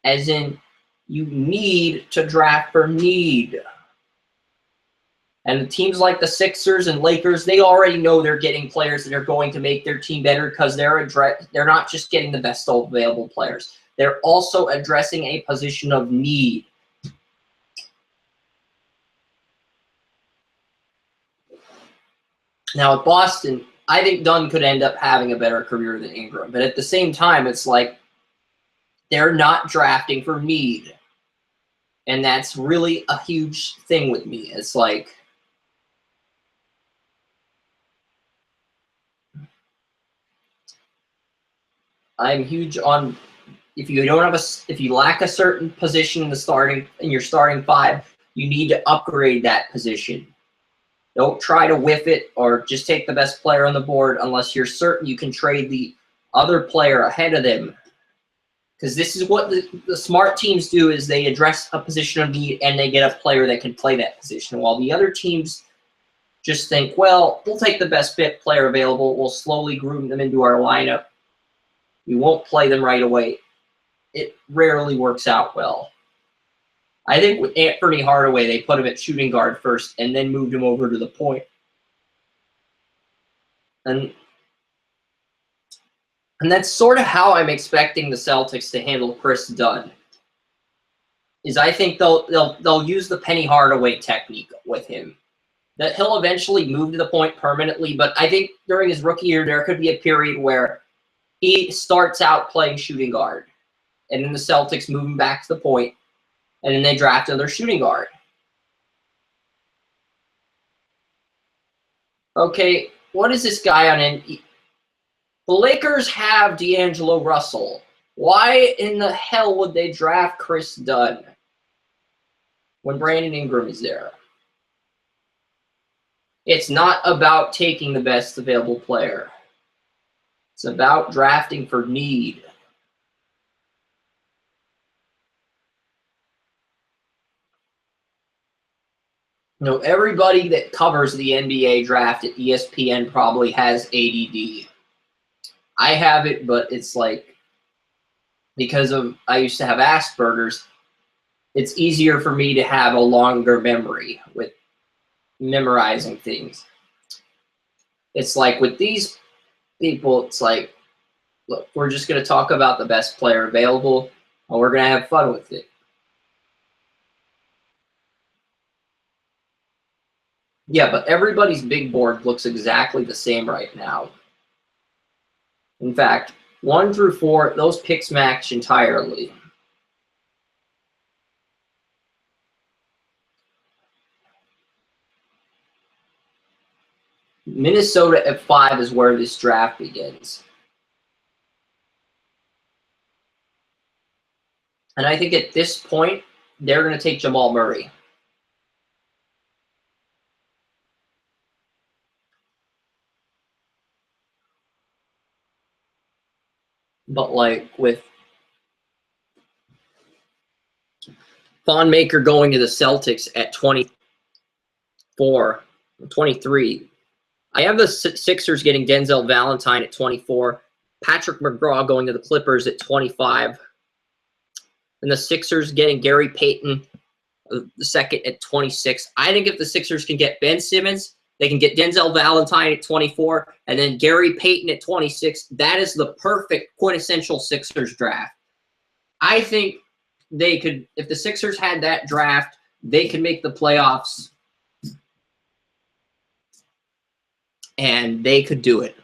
As in, you need to draft for need. And teams like the Sixers and Lakers, they already know they're getting players that are going to make their team better because they're not just getting the best available players. They're also addressing a position of need. Now, at Boston, I think Dunn could end up having a better career than Ingram. But at the same time, it's like they're not drafting for need. And that's really a huge thing with me. It's like, I'm huge on if you lack a certain position in your starting 5, you need to upgrade that position. Don't try to whiff it or just take the best player on the board unless you're certain you can trade the other player ahead of them. Because this is what the smart teams do, is they address a position of need and they get a player that can play that position, while the other teams just think, well, we'll take the best fit player available, we'll slowly groom them into our lineup. We won't play them right away. It rarely works out well. I think with Anthony Hardaway, they put him at shooting guard first and then moved him over to the point. And that's sort of how I'm expecting the Celtics to handle Chris Dunn. Is I think they'll use the Penny Hardaway technique with him. That he'll eventually move to the point permanently, but I think during his rookie year there could be a period where he starts out playing shooting guard, and then the Celtics move him back to the point, and then they draft another shooting guard. Okay, what is this guy on? The Lakers have D'Angelo Russell. Why in the hell would they draft Chris Dunn when Brandon Ingram is there? It's not about taking the best available player. It's about drafting for need. You know, everybody that covers the NBA draft at ESPN probably has ADD. I have it, but it's like, because I used to have Asperger's, it's easier for me to have a longer memory with memorizing things. It's like with these people, it's like, look, we're just going to talk about the best player available, and we're going to have fun with it. Yeah, but everybody's big board looks exactly the same right now. In fact, 1 through 4, those picks match entirely. Minnesota at 5 is where this draft begins. And I think at this point, they're going to take Jamal Murray. But like with Thon Maker going to the Celtics at 24, 23. I have the Sixers getting Denzel Valentine at 24. Patrick McGraw going to the Clippers at 25. And the Sixers getting Gary Payton the second at 26. I think if the Sixers can get Ben Simmons, they can get Denzel Valentine at 24, and then Gary Payton at 26. That is the perfect quintessential Sixers draft. I think they could, if the Sixers had that draft, they could make the playoffs, and they could do it.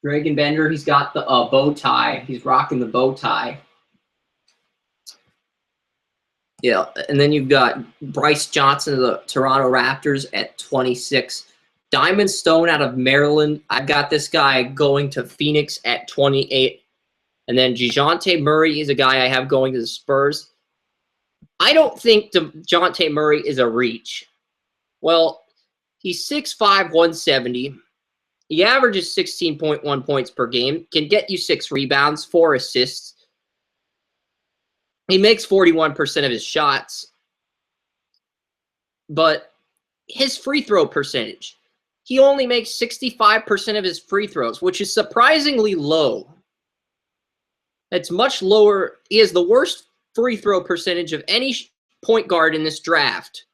Dragan Bender, he's got the bow tie. He's rocking the bow tie. Yeah, and then you've got Bryce Johnson of the Toronto Raptors at 26. Diamond Stone out of Maryland. I've got this guy going to Phoenix at 28. And then DeJounte Murray is a guy I have going to the Spurs. I don't think DeJounte Murray is a reach. Well, he's 6'5", 170. He averages 16.1 points per game, can get you 6 rebounds, 4 assists. He makes 41% of his shots. But his free throw percentage, he only makes 65% of his free throws, which is surprisingly low. It's much lower. He has the worst free throw percentage of any point guard in this draft.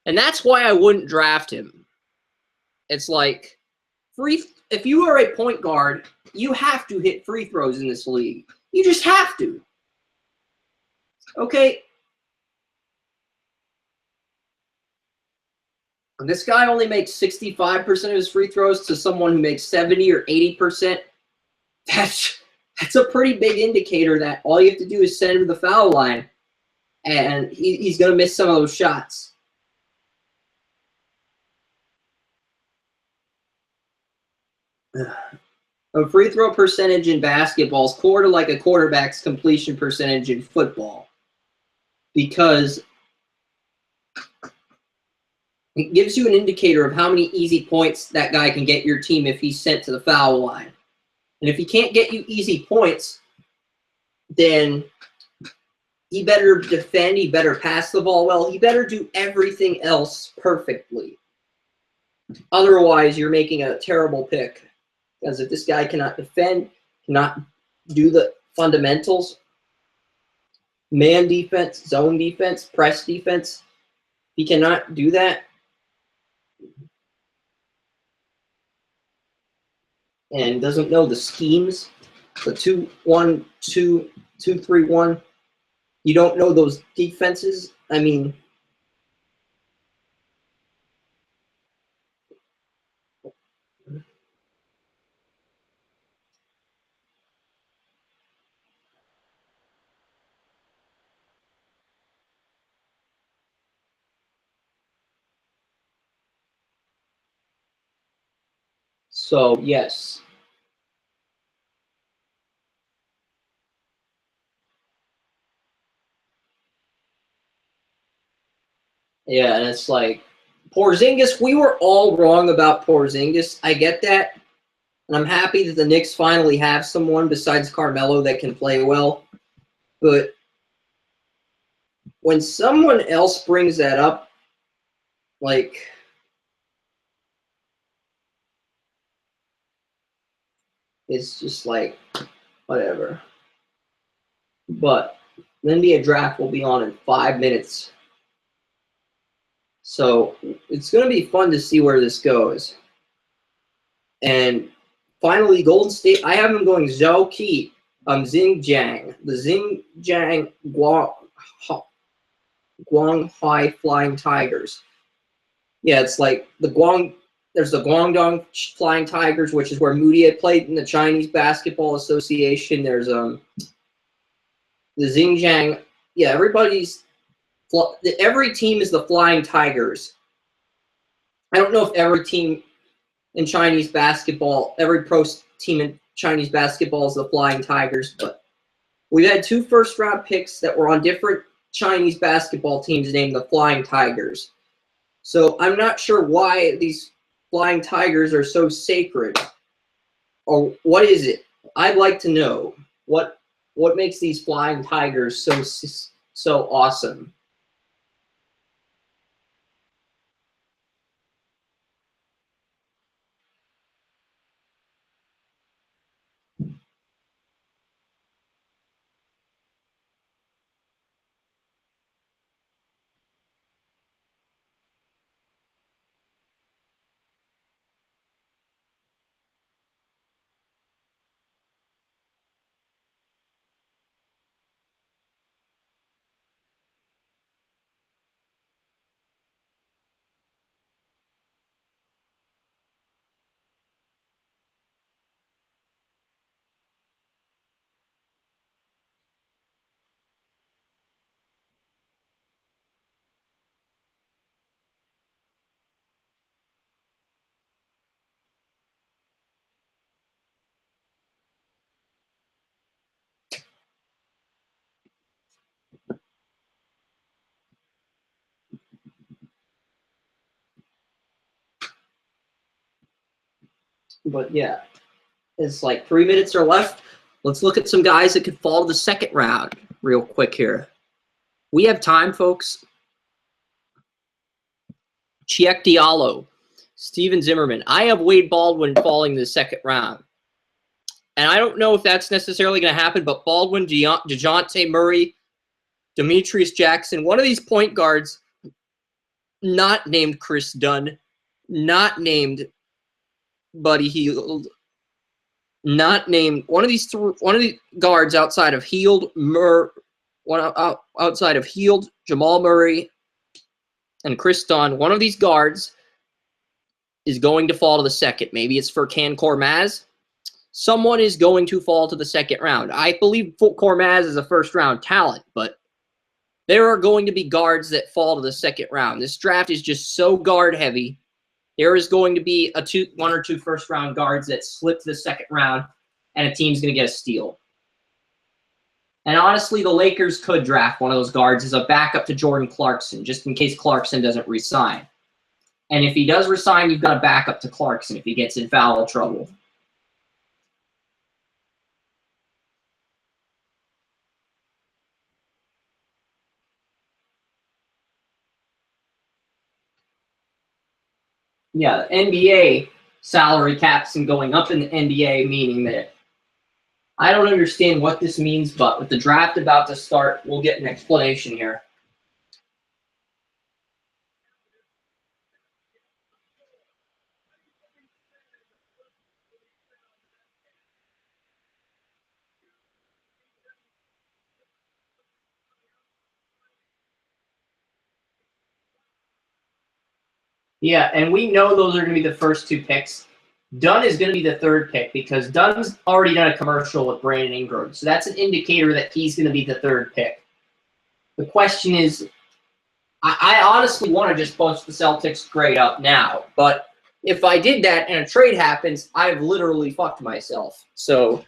And that's why I wouldn't draft him. It's like, if you are a point guard, you have to hit free throws in this league. You just have to. Okay. This guy only makes 65% of his free throws to someone who makes 70 or 80%. That's a pretty big indicator that all you have to do is send him to the foul line, and he's going to miss some of those shots. A free throw percentage in basketball is core to like a quarterback's completion percentage in football, because it gives you an indicator of how many easy points that guy can get your team if he's sent to the foul line. And if he can't get you easy points, then he better defend, he better pass the ball well, he better do everything else perfectly. Otherwise, you're making a terrible pick. Because if this guy cannot defend, cannot do the fundamentals, man defense, zone defense, press defense, he cannot do that, and doesn't know the schemes, the 2-1, 2, 2-3-1, you don't know those defenses. I mean, so yes. Yeah, and it's like, Porzingis, we were all wrong about Porzingis. I get that. And I'm happy that the Knicks finally have someone besides Carmelo that can play well. But when someone else brings that up, like, it's just like, whatever. But the NBA draft will be on in 5 minutes. So it's going to be fun to see where this goes. And finally, Golden State, I have them going Zhou Qi, Xinjiang. The Xinjiang Guanghai Flying Tigers. Yeah, it's like there's the Guangdong Flying Tigers, which is where Moody had played in the Chinese Basketball Association. There's the Xinjiang. Yeah, every team is the Flying Tigers. I don't know if every team in Chinese basketball, every pro team in Chinese basketball is the Flying Tigers, but we've had 2 first-round picks that were on different Chinese basketball teams named the Flying Tigers. So I'm not sure why these Flying Tigers are so sacred. Or what is it? I'd like to know what makes these Flying Tigers so awesome. But yeah, it's like 3 minutes are left. Let's look at some guys that could fall to the second round real quick here. We have time, folks. Cheick Diallo, Steven Zimmerman. I have Wade Baldwin falling to the second round. And I don't know if that's necessarily going to happen, but Baldwin, DeJounte Murray, Demetrius Jackson, one of these point guards, not named Chris Dunn, not named Buddy Hield, not named one of the guards outside of Hield, outside of Hield, Jamal Murray, and Chris Dunn. One of these guards is going to fall to the second. Maybe it's Furkan Korkmaz. Someone is going to fall to the second round. I believe Korkmaz is a first-round talent, but there are going to be guards that fall to the second round. This draft is just so guard-heavy. There is going to be one or two first-round guards that slip to the second round, and a team's going to get a steal. And honestly, the Lakers could draft one of those guards as a backup to Jordan Clarkson, just in case Clarkson doesn't resign. And if he does resign, you've got a backup to Clarkson if he gets in foul trouble. Yeah, the NBA salary caps and going up in the NBA, meaning that I don't understand what this means, but with the draft about to start, we'll get an explanation here. Yeah, and we know those are going to be the first 2 picks. Dunn is going to be the 3rd pick because Dunn's already done a commercial with Brandon Ingram. So that's an indicator that he's going to be the 3rd pick. The question is, I honestly want to just post the Celtics grade up now. But if I did that and a trade happens, I've literally fucked myself. So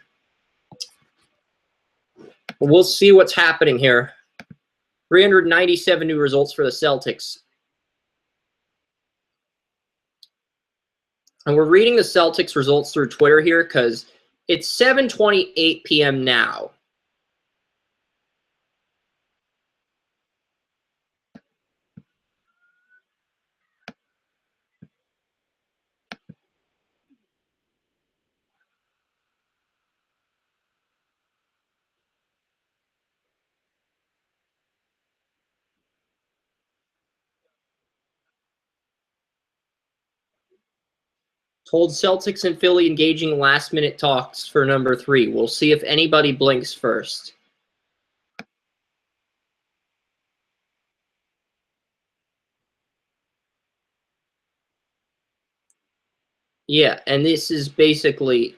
we'll see what's happening here. 397 new results for the Celtics. And we're reading the Celtics results through Twitter here because it's 7:28 p.m. now. Told Celtics and Philly engaging last-minute talks for number 3. We'll see if anybody blinks first. Yeah, and this is basically.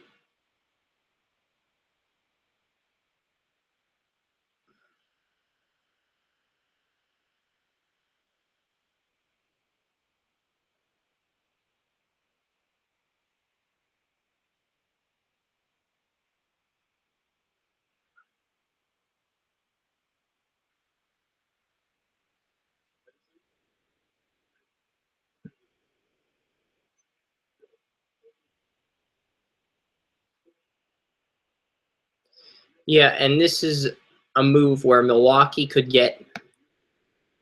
Yeah, and this is a move where Milwaukee could get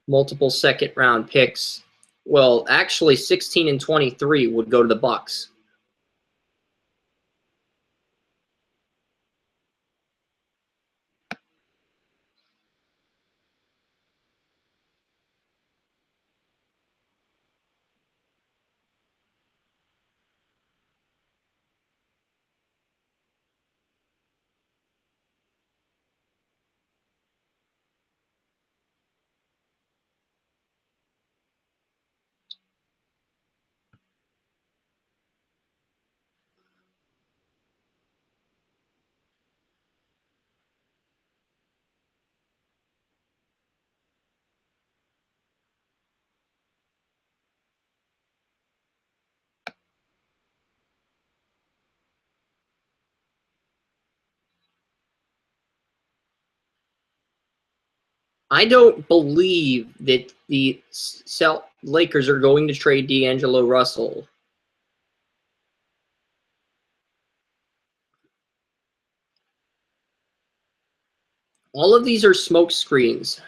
multiple second-round picks. Well, actually, 16 and 23 would go to the Bucks. I don't believe that the Lakers are going to trade D'Angelo Russell. All of these are smoke screens.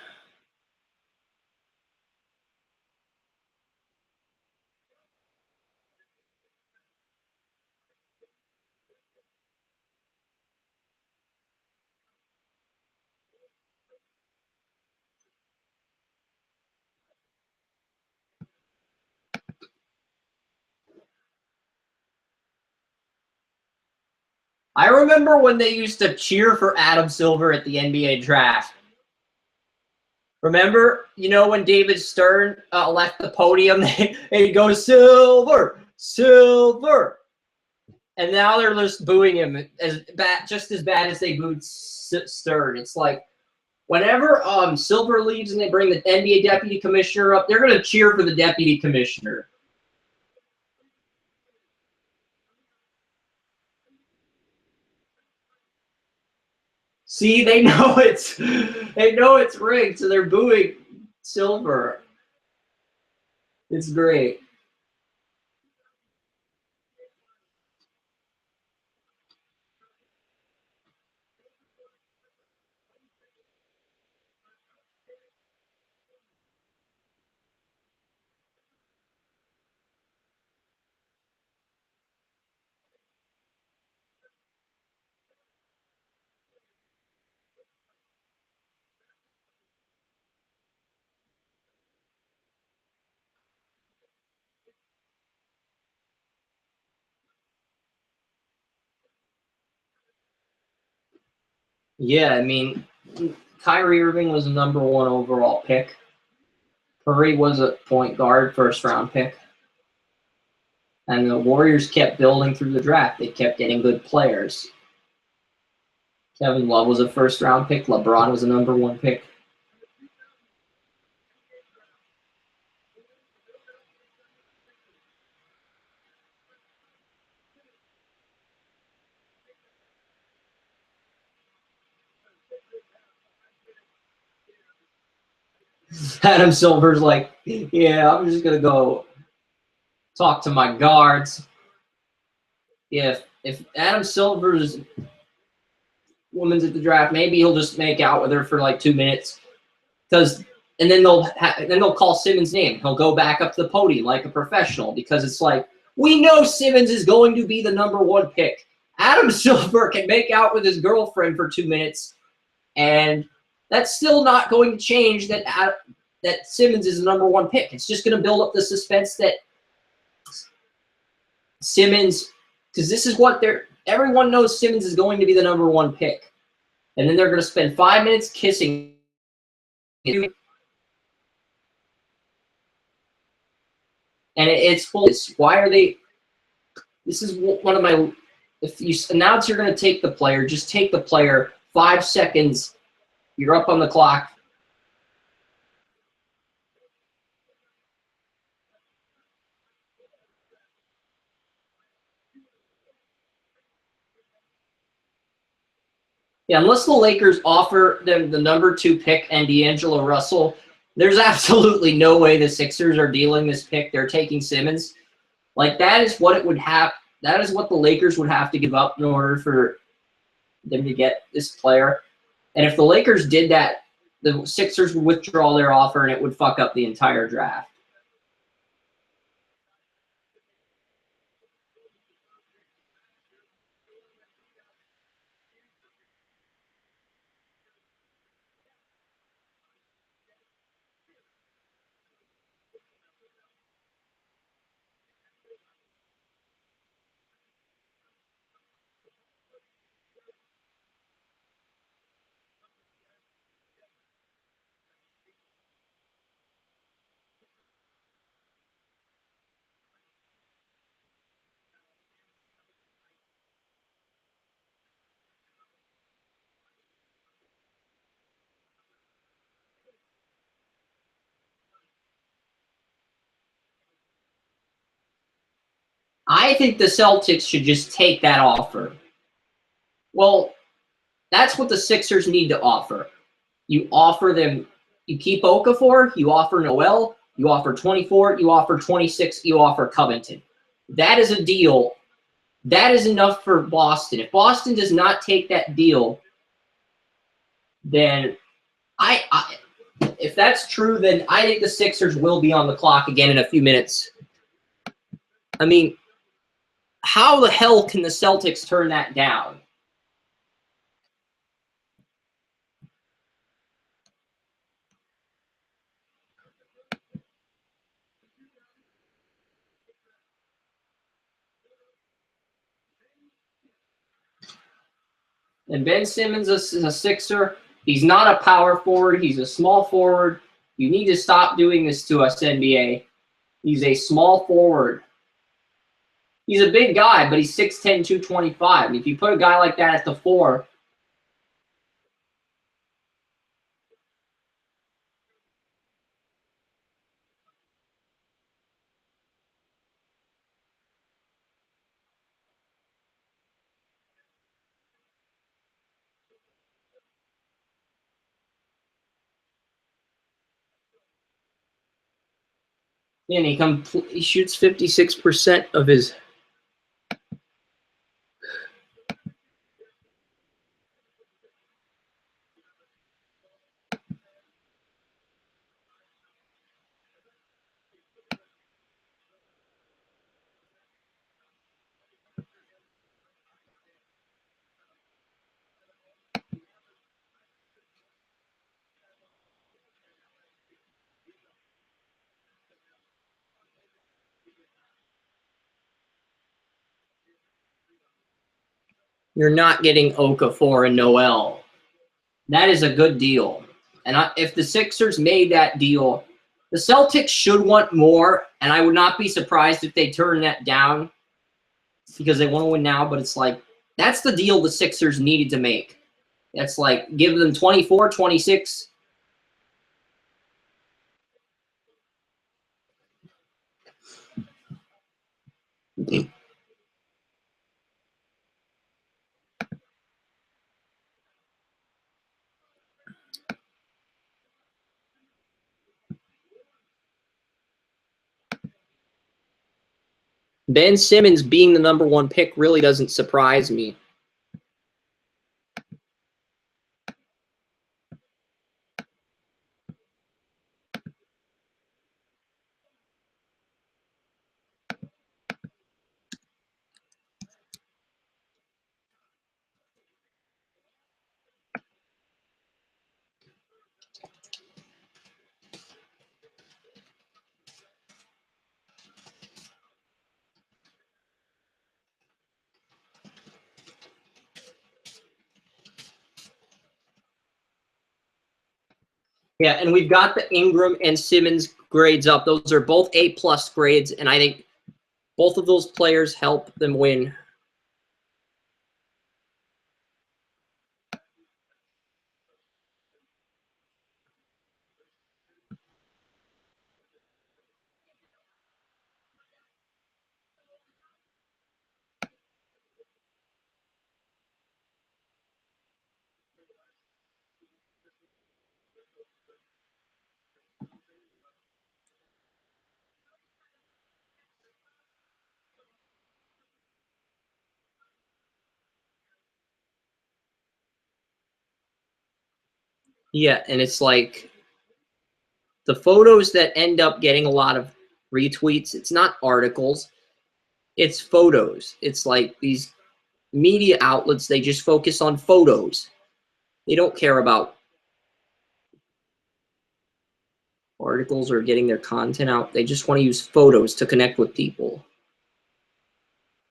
I remember when they used to cheer for Adam Silver at the NBA draft. Remember, when David Stern left the podium, they'd go, Silver, Silver. And now they're just booing him just as bad as they booed Stern. It's like, whenever Silver leaves and they bring the NBA deputy commissioner up, they're going to cheer for the deputy commissioner. See, they know it's rigged, so they're booing Silver. It's great. Yeah, I mean, Kyrie Irving was a number 1 overall pick. Curry was a point guard, first-round pick. And the Warriors kept building through the draft. They kept getting good players. Kevin Love was a first-round pick. LeBron was a number 1 pick. Adam Silver's like, yeah, I'm just going to go talk to my guards. If Adam Silver's woman's at the draft, maybe he'll just make out with her for like 2 minutes, and then they'll call Simmons' name. He'll go back up to the podium like a professional, because it's like, we know Simmons is going to be the number 1 pick. Adam Silver can make out with his girlfriend for 2 minutes, and that's still not going to change that Simmons is the number 1 pick. It's just going to build up the suspense that Simmons, because this is what everyone knows Simmons is going to be the number 1 pick. And then they're going to spend 5 minutes kissing. And it's full. Why are they This is one of my. If you announce you're going to take the player, just take the player. 5 seconds. You're up on the clock. Yeah, unless the Lakers offer them the number 2 pick and D'Angelo Russell, there's absolutely no way the Sixers are dealing this pick. They're taking Simmons. Like, that is what it would have. That is what the Lakers would have to give up in order for them to get this player. And if the Lakers did that, the Sixers would withdraw their offer and it would fuck up the entire draft. I think the Celtics should just take that offer. Well, that's what the Sixers need to offer. You offer them, you keep Okafor, you offer Noel, you offer 24, you offer 26, you offer Covington. That is a deal. That is enough for Boston. If Boston does not take that deal, then if that's true, then I think the Sixers will be on the clock again in a few minutes. I mean, how the hell can the Celtics turn that down? And Ben Simmons is a Sixer. He's not a power forward. He's a small forward. You need to stop doing this to us, NBA. He's a small forward. He's a big guy, but he's 6'10", 225. And if you put a guy like that at the 4, and he shoots 56% of his. You're not getting Okafor and Noel. That is a good deal. And if the Sixers made that deal, the Celtics should want more, and I would not be surprised if they turn that down because they want to win now, but it's like, that's the deal the Sixers needed to make. That's like, give them 24, 26. Ben Simmons being the number 1 pick really doesn't surprise me. Yeah, and we've got the Ingram and Simmons grades up. Those are both A+ grades, and I think Both of those players help them win. Yeah, and it's like the photos that end up getting a lot of retweets, it's not articles, it's photos. It's like these media outlets, they just focus on photos. They don't care about articles or getting their content out. They just want to use photos to connect with people.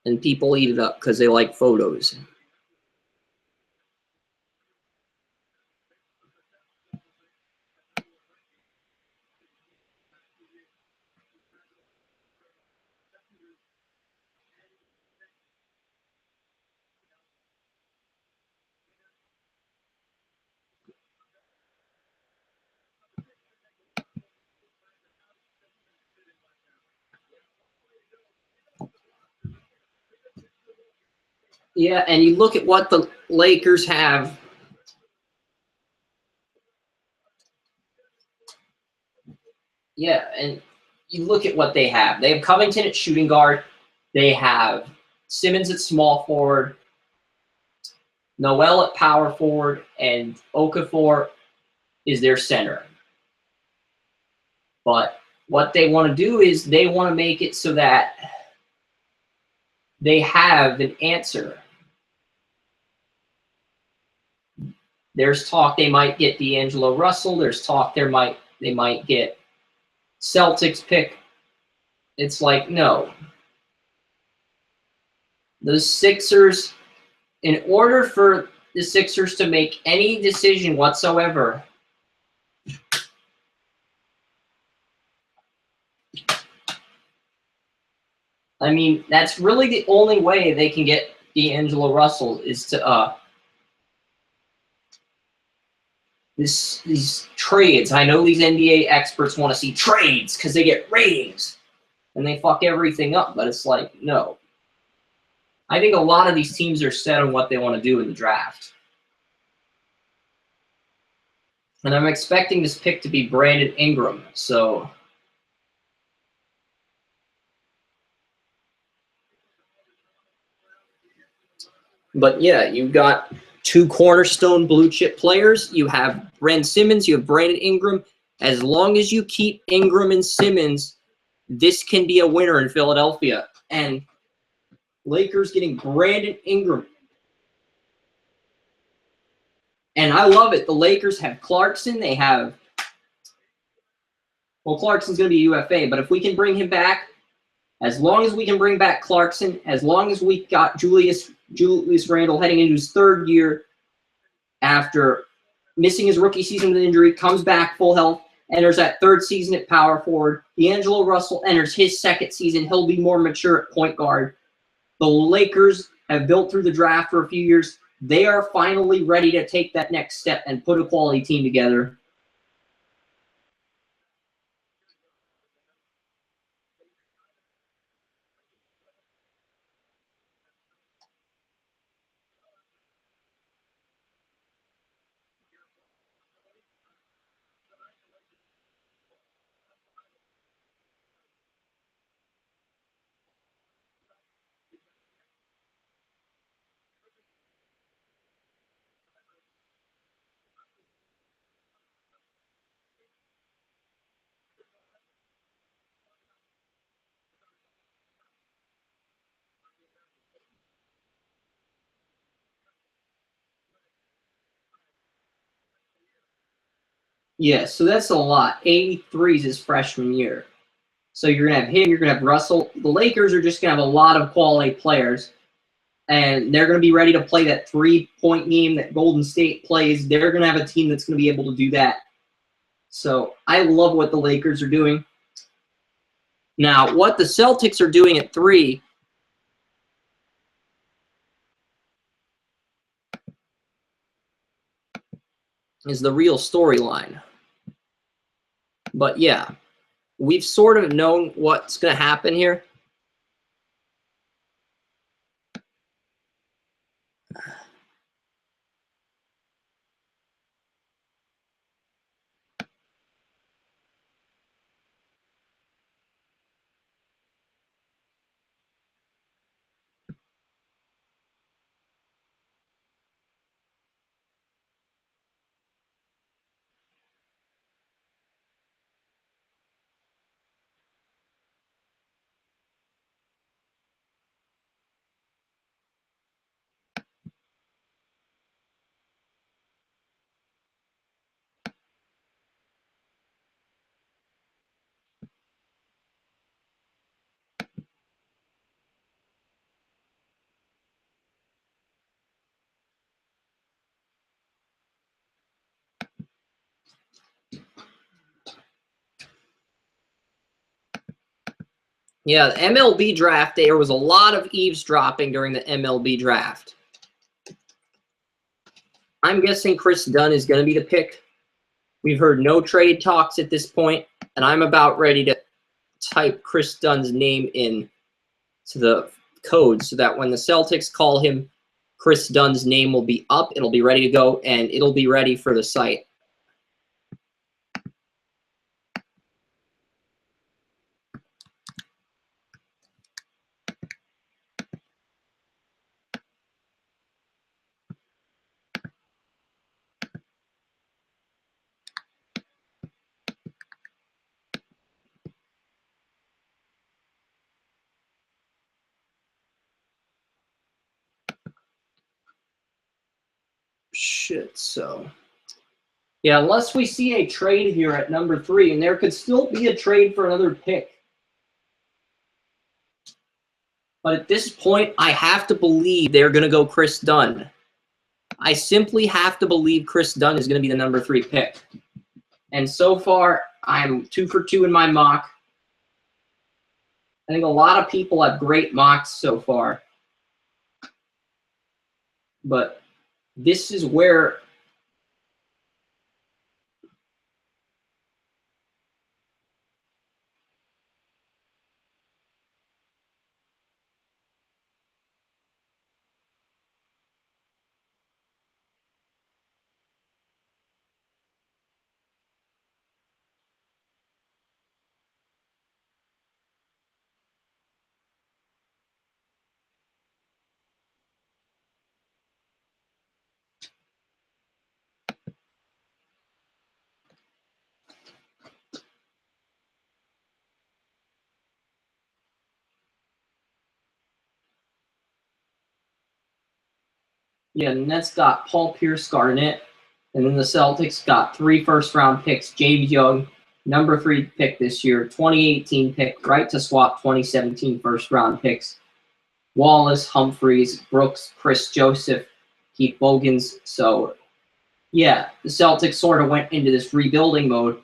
And people eat it up because they like photos. Yeah, and you look at what the Lakers have. Yeah, and you look at what they have. They have Covington at shooting guard. They have Simmons at small forward, Noel at power forward, and Okafor is their center. But what they want to do is they want to make it so that they have an answer. There's talk they might get D'Angelo Russell. There's talk they might get Celtics pick. It's like, no. The Sixers, in order for the Sixers to make any decision whatsoever, I mean, that's really the only way they can get D'Angelo Russell is to these trades. I know these NBA experts want to see trades because they get ratings and they fuck everything up, but it's like, no. I think a lot of these teams are set on what they want to do in the draft. And I'm expecting this pick to be Brandon Ingram, so but yeah, you've got two cornerstone blue chip players. You have Ben Simmons, you have Brandon Ingram. As long as you keep Ingram and Simmons, this can be a winner in Philadelphia. And Lakers getting Brandon Ingram. And I love it. The Lakers have Clarkson. They have, well, Clarkson's going to be UFA, but if we can bring him back, as long as we can bring back Clarkson, as long as we got Julius Randle heading into his third year after missing his rookie season with injury, comes back full health, enters that third season at power forward. D'Angelo Russell enters his second season. He'll be more mature at point guard. The Lakers have built through the draft for a few years. They are finally ready to take that next step and put a quality team together. Yeah, so that's a lot. 83 is his freshman year. So you're going to have him, you're going to have Russell. The Lakers are just going to have a lot of quality players, and they're going to be ready to play that three-point game that Golden State plays. They're going to have a team that's going to be able to do that. So I love what the Lakers are doing. Now, what the Celtics are doing at 3 is the real storyline. But yeah, we've sort of known what's going to happen here. Yeah, the MLB draft, there was a lot of eavesdropping during the MLB draft. I'm guessing Chris Dunn is going to be the pick. We've heard no trade talks at this point, and I'm about ready to type Chris Dunn's name in to the code so that when the Celtics call him, Chris Dunn's name will be up, it'll be ready to go, and it'll be ready for the site. Shit, so... yeah, unless we see a trade here at number 3, and there could still be a trade for another pick. But at this point, I have to believe they're going to go Chris Dunn. I simply have to believe Chris Dunn is going to be the number 3 pick. And so far, I'm 2 for 2 in my mock. I think a lot of people have great mocks so far. But this is where... yeah, the Nets got Paul Pierce Garnett, and then the Celtics got 3 first-round picks. James Young, number 3 pick this year, 2018 pick, right to swap 2017 first-round picks. Wallace, Humphreys, Brooks, Chris Joseph, Keith Bogans. So, yeah, the Celtics sort of went into this rebuilding mode,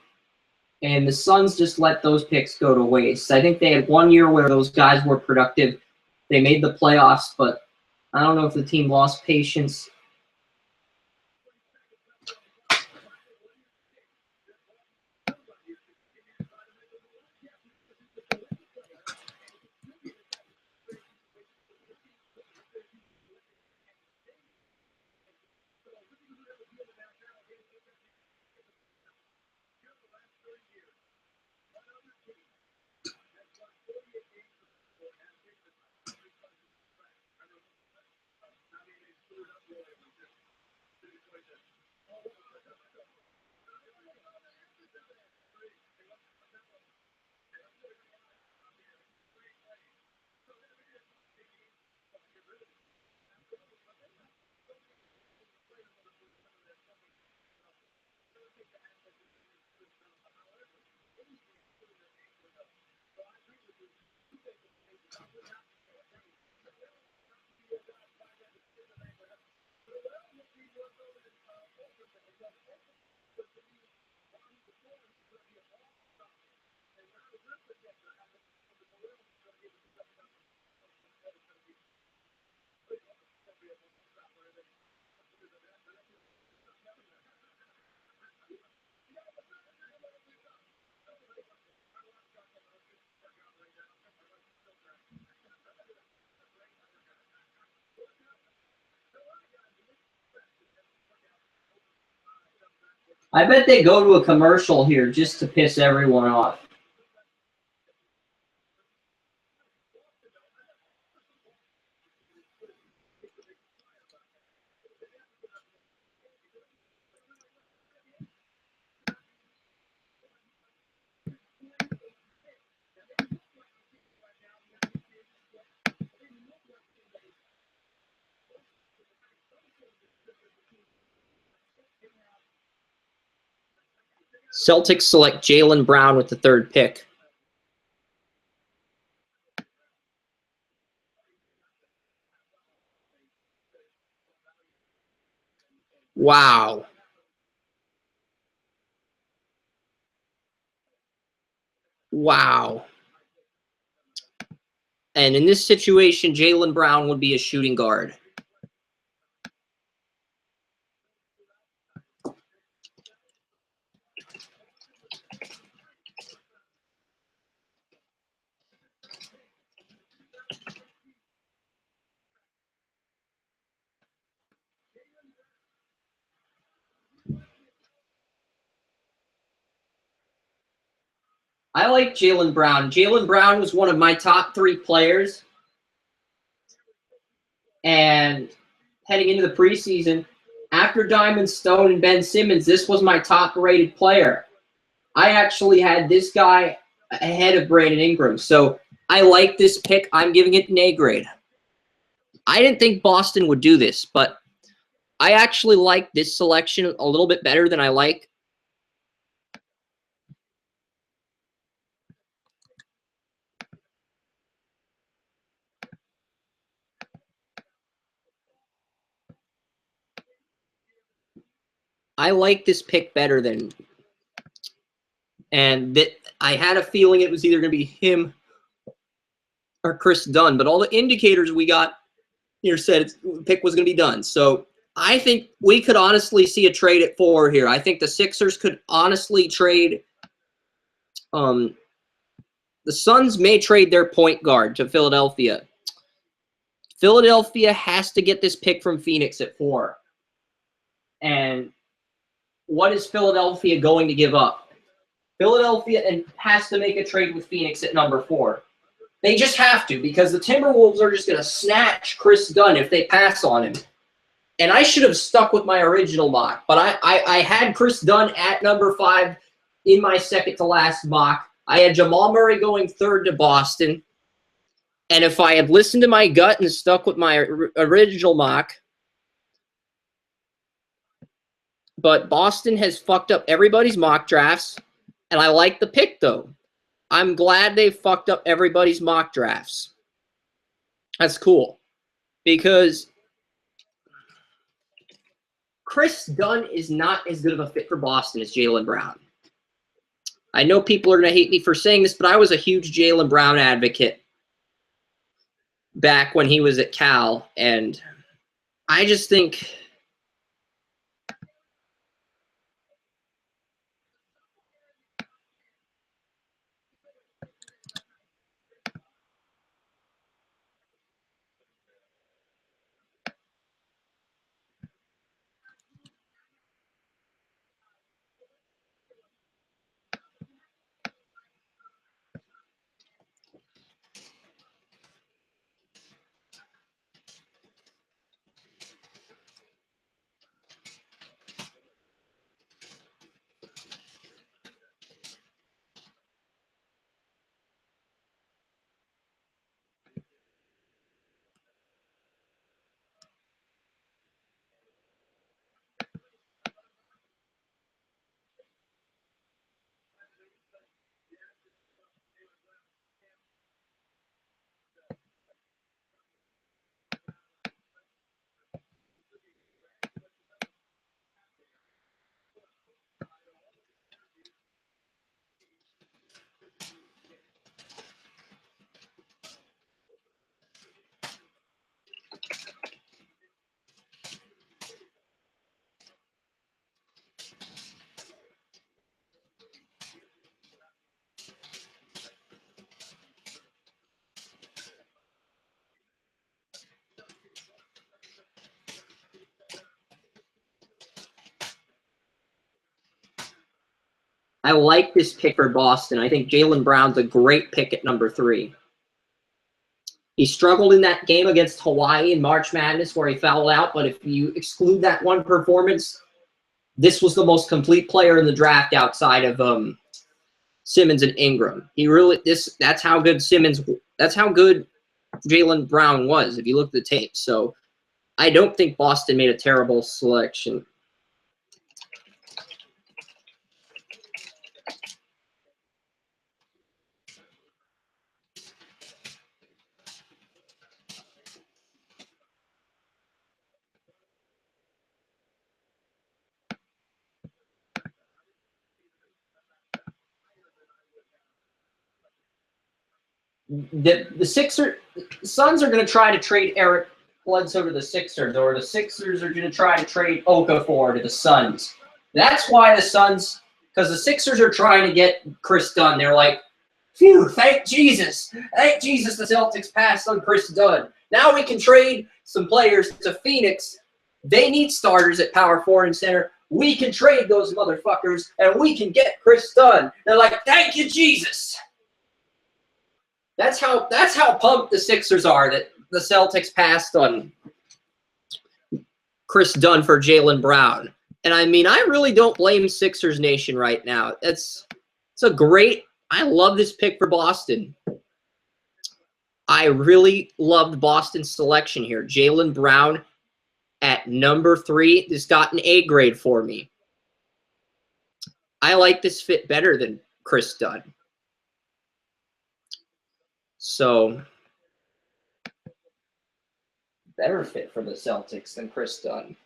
and the Suns just let those picks go to waste. I think they had 1 year where those guys were productive. They made the playoffs, but I don't know if the team lost patience. I bet they go to a commercial here just to piss everyone off. Celtics select Jaylen Brown with the 3rd pick. Wow. Wow. And in this situation, Jaylen Brown would be a shooting guard. I like Jaylen Brown. Jaylen Brown was one of my top 3 players. And heading into the preseason, after Diamond Stone and Ben Simmons, this was my top-rated player. I actually had this guy ahead of Brandon Ingram. So I like this pick. I'm giving it an A grade. I didn't think Boston would do this, but I actually like this selection a little bit better than I like. I like this pick better than, and that I had a feeling it was either going to be him or Chris Dunn, but all the indicators we got here said the pick was going to be done. So I think we could honestly see a trade at 4 here. I think the Sixers could honestly trade. The Suns may trade their point guard to Philadelphia. Philadelphia has to get this pick from Phoenix at 4. And what is Philadelphia going to give up? Philadelphia has to make a trade with Phoenix at number 4. They just have to, because the Timberwolves are just going to snatch Chris Dunn if they pass on him. And I should have stuck with my original mock, but I had Chris Dunn at number 5 in my second to last mock. I had Jamal Murray going 3rd to Boston. And if I had listened to my gut and stuck with my original mock, but Boston has fucked up everybody's mock drafts, and I like the pick, though. I'm glad they fucked up everybody's mock drafts. That's cool. Because Chris Dunn is not as good of a fit for Boston as Jaylen Brown. I know people are going to hate me for saying this, but I was a huge Jaylen Brown advocate back when he was at Cal, and I just think I like this pick for Boston. I think Jaylen Brown's a great pick at number 3. He struggled in that game against Hawaii in March Madness where he fouled out, but if you exclude that one performance, this was the most complete player in the draft outside of Simmons and Ingram. That's how good Jaylen Brown was if you look at the tape. So I don't think Boston made a terrible selection. The Suns are going to try to trade Eric Bledsoe to the Sixers, or the Sixers are going to try to trade Okafor to the Suns. That's why the Suns, because the Sixers are trying to get Chris Dunn. They're like, phew, thank Jesus. Thank Jesus the Celtics passed on Chris Dunn. Now we can trade some players to Phoenix. They need starters at power forward and center. We can trade those motherfuckers, and we can get Chris Dunn. They're like, thank you, Jesus. That's how pumped the Sixers are that the Celtics passed on Chris Dunn for Jaylen Brown. And I mean, I really don't blame Sixers Nation right now. It's a great – I love this pick for Boston. I really loved Boston's selection here. Jaylen Brown at number 3. This got an A grade for me. I like this fit better than Chris Dunn. So, better fit for the Celtics than Chris Dunn.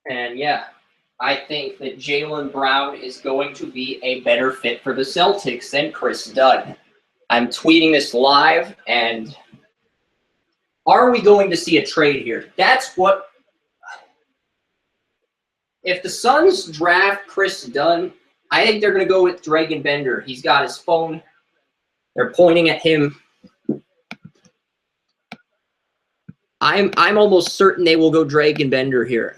And yeah, I think that Jaylen Brown is going to be a better fit for the Celtics than Chris Dunn. I'm tweeting this live, and are we going to see a trade here? That's what – if the Suns draft Chris Dunn, I think they're going to go with Dragan Bender. He's got his phone. They're pointing at him. I'm almost certain they will go Dragan Bender here.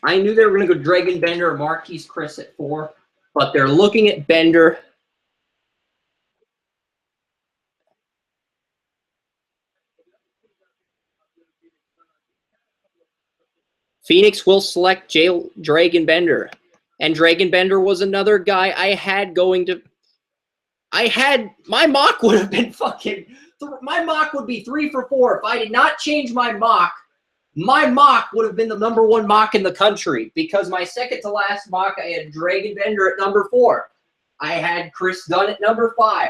I knew they were going to go Dragan Bender or Marquise Chris at 4, but they're looking at Bender. Phoenix will select Dragan Bender. And Dragan Bender was another guy I had going to – my mock would have been my mock would be 3 for 4. If I did not change my mock would have been the number 1 mock in the country, because my second to last mock, I had Dragan Bender at number 4. I had Chris Dunn at number 5.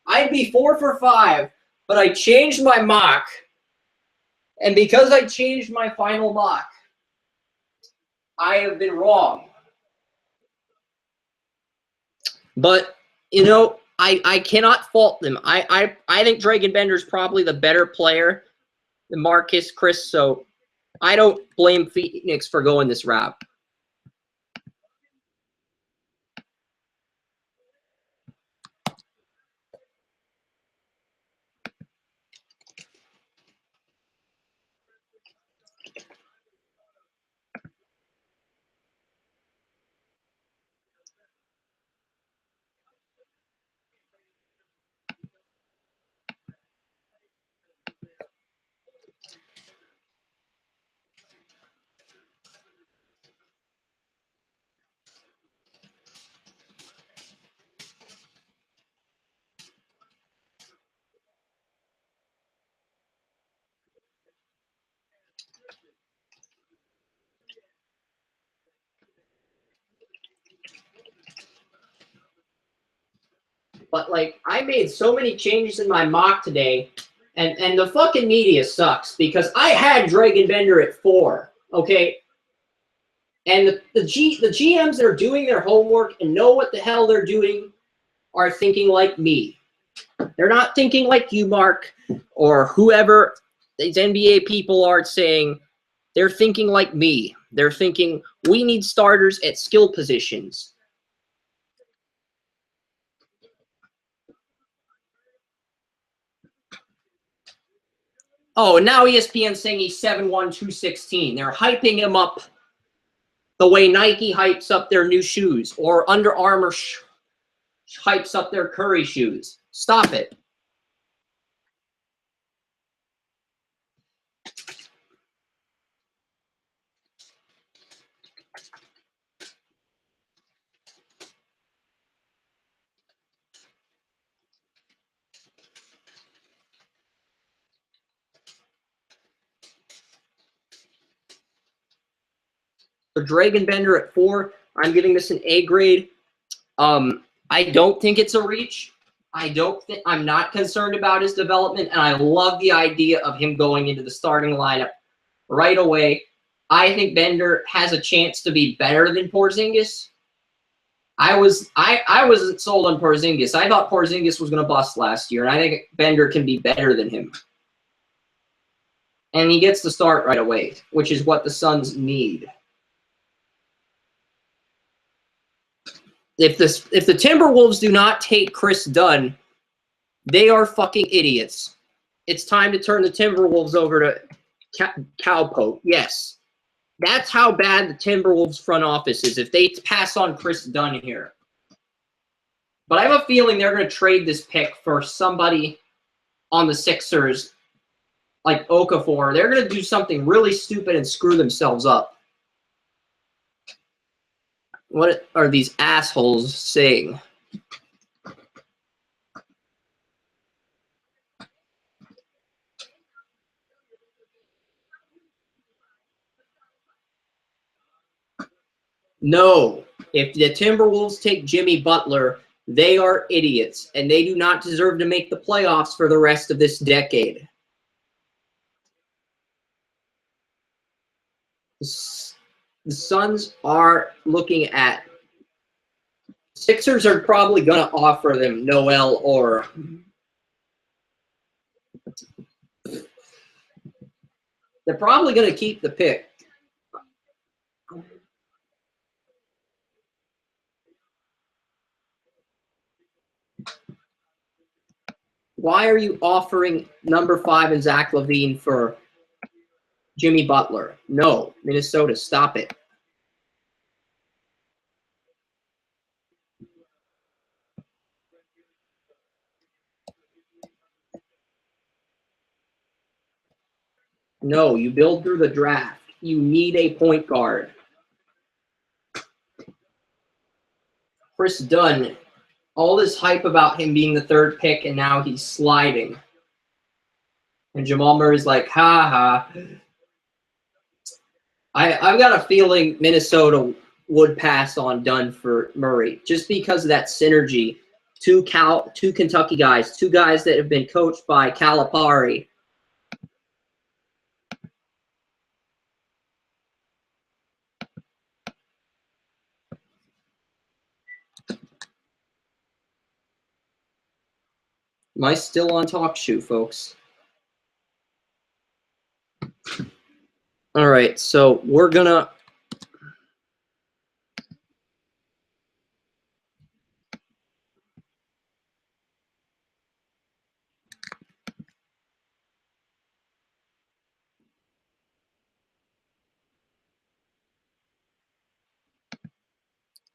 I'd be 4 for 5, but I changed my mock. And because I changed my final mock, I have been wrong. But, you know, I cannot fault them. I think Dragan Bender is probably the better player than Marquise Chris, so I don't blame Phoenix for going this route. But, like, I made so many changes in my mock today, and the fucking media sucks, because I had Dragan Bender at 4, okay? And the GMs that are doing their homework and know what the hell they're doing are thinking like me. They're not thinking like you, Mark, or whoever these NBA people are saying. They're thinking like me. They're thinking, we need starters at skill positions. Oh, and now ESPN's saying he's 7'1", 216. They're hyping him up the way Nike hypes up their new shoes, or Under Armour hypes up their Curry shoes. Stop it. So Dragan Bender at 4. I'm giving this an A grade. I don't think it's a reach. I'm not concerned about his development, and I love the idea of him going into the starting lineup right away. I think Bender has a chance to be better than Porzingis. I wasn't sold on Porzingis. I thought Porzingis was going to bust last year, and I think Bender can be better than him. And he gets the start right away, which is what the Suns need. If the Timberwolves do not take Chris Dunn, they are fucking idiots. It's time to turn the Timberwolves over to Cowpoke. Yes. That's how bad the Timberwolves front office is if they pass on Chris Dunn here. But I have a feeling they're going to trade this pick for somebody on the Sixers like Okafor. They're going to do something really stupid and screw themselves up. What are these assholes saying? No. If the Timberwolves take Jimmy Butler, they are idiots, and they do not deserve to make the playoffs for the rest of this decade. The Suns are looking at – Sixers are probably going to offer them Noel or – they're probably going to keep the pick. Why are you offering number 5 and Zach LaVine for Jimmy Butler? No, Minnesota, stop it. No, you build through the draft. You need a point guard. Chris Dunn, all this hype about him being the 3rd pick, and now he's sliding. And Jamal Murray's like, ha ha. I've got a feeling Minnesota would pass on Dunn for Murray just because of that synergy. Two Kentucky guys, 2 guys that have been coached by Calipari. Am I still on Talk Shoe, folks? All right, so we're going to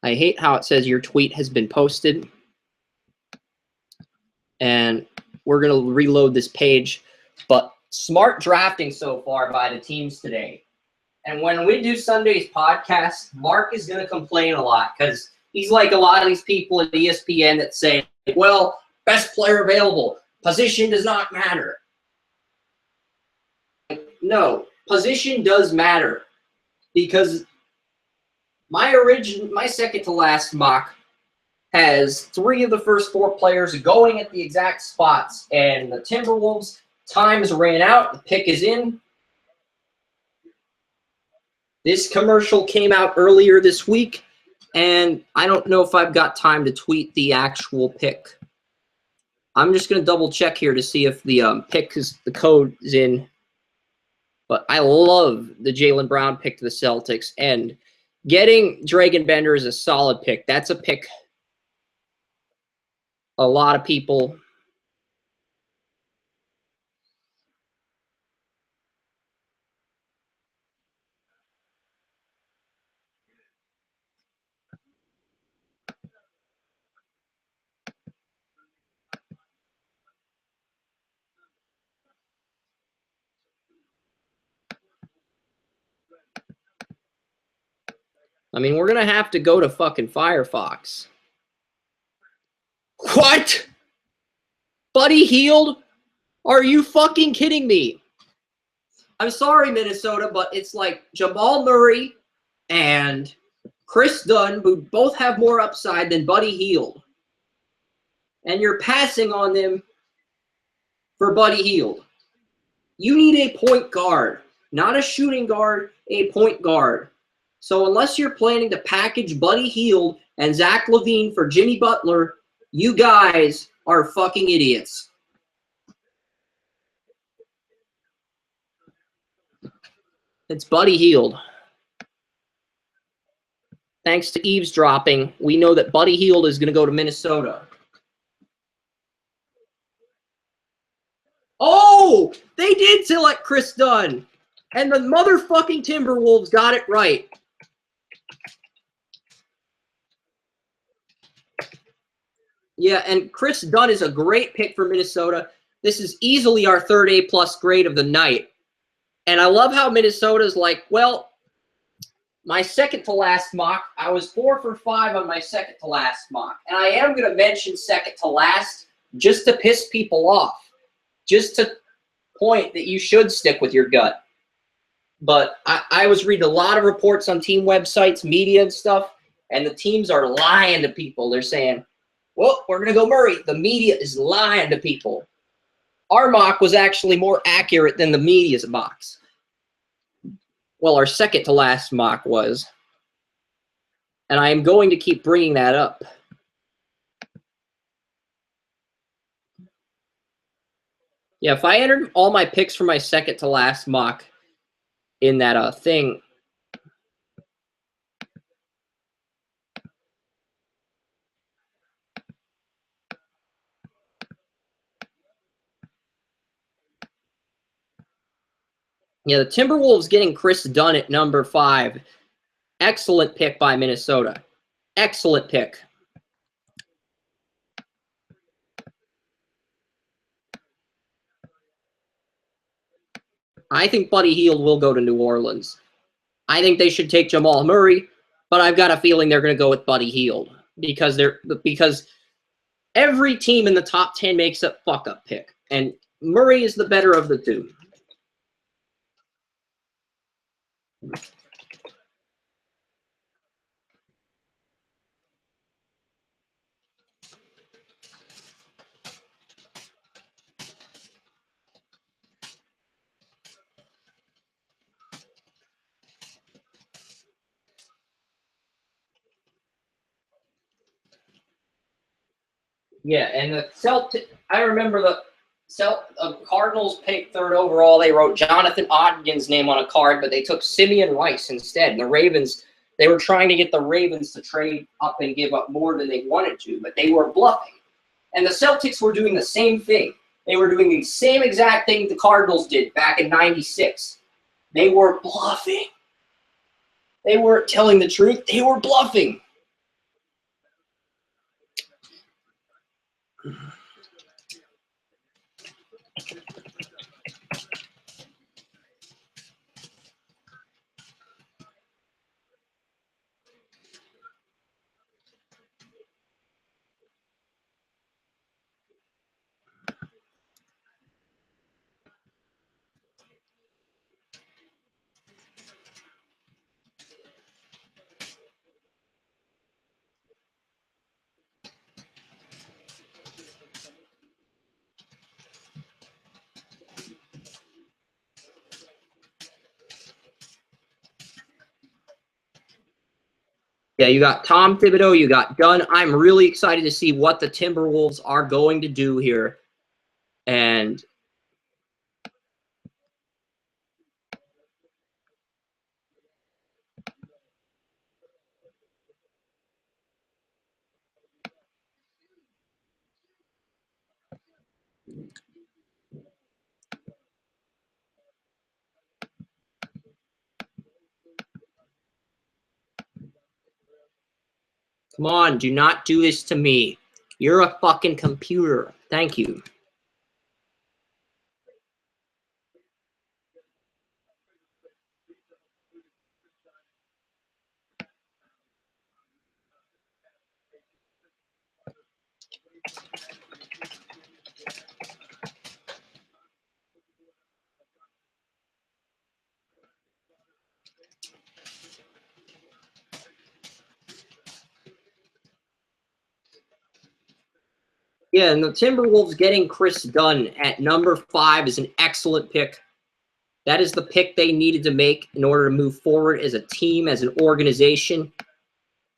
I hate how it says your tweet has been posted. And we're going to reload this page. But smart drafting so far by the teams today. And when we do Sunday's podcast, Mark is going to complain a lot because he's like a lot of these people at ESPN that say, well, best player available. Position does not matter. No, position does matter because my second to last mock has 3 of the first 4 players going at the exact spots, and the Timberwolves' time has ran out. The pick is in. This commercial came out earlier this week, and I don't know if I've got time to tweet the actual pick. I'm just going to double check here to see if the pick is the code is in. But I love the Jaylen Brown pick to the Celtics. And getting Dragan Bender is a solid pick. That's a pick a lot of people I mean, we're going to have to go to fucking Firefox. What? Buddy Hield? Are you fucking kidding me? I'm sorry, Minnesota, but it's like Jamal Murray and Chris Dunn, who both have more upside than Buddy Hield. And you're passing on them for Buddy Hield. You need a point guard, not a shooting guard, a point guard. So unless you're planning to package Buddy Hield and Zach LaVine for Jimmy Butler, you guys are fucking idiots. It's Buddy Hield. Thanks to eavesdropping, we know that Buddy Hield is going to go to Minnesota. Oh, they did select Chris Dunn. And the motherfucking Timberwolves got it right. Yeah, and Chris Dunn is a great pick for Minnesota. This is easily our third A-plus grade of the night. And I love how Minnesota's like, well, my second to last mock, I was 4 for 5 on my second to last mock. And I am going to mention second to last just to piss people off. Just to point that you should stick with your gut. But I was reading a lot of reports on team websites, media and stuff, and the teams are lying to people. They're saying, well, we're going to go Murray. The media is lying to people. Our mock was actually more accurate than the media's mocks. Well, our second to last mock was. And I am going to keep bringing that up. Yeah, if I entered all my picks for my second to last mock in that thing. Yeah, the Timberwolves getting Chris Dunn at number 5. Excellent pick by Minnesota. Excellent pick. I think Buddy Hield will go to New Orleans. I think they should take Jamal Murray, but I've got a feeling they're going to go with Buddy Hield because every team in the top 10 makes a fuck-up pick, and Murray is the better of the two. Yeah, and the Celtics, I remember the Cardinals picked 3rd overall. They wrote Jonathan Ogden's name on a card, but they took Simeon Rice instead. And the Ravens, they were trying to get the Ravens to trade up and give up more than they wanted to, but they were bluffing. And the Celtics were doing the same thing. They were doing the same exact thing the Cardinals did back in '96. They were bluffing. They weren't telling the truth. They were bluffing. Yeah, you got Tom Thibodeau, you got Dunn. I'm really excited to see what the Timberwolves are going to do here. And Come on, do not do this to me. You're a fucking computer. Thank you. Yeah, and the Timberwolves getting Chris Dunn at number 5 is an excellent pick. That is the pick they needed to make in order to move forward as a team, as an organization.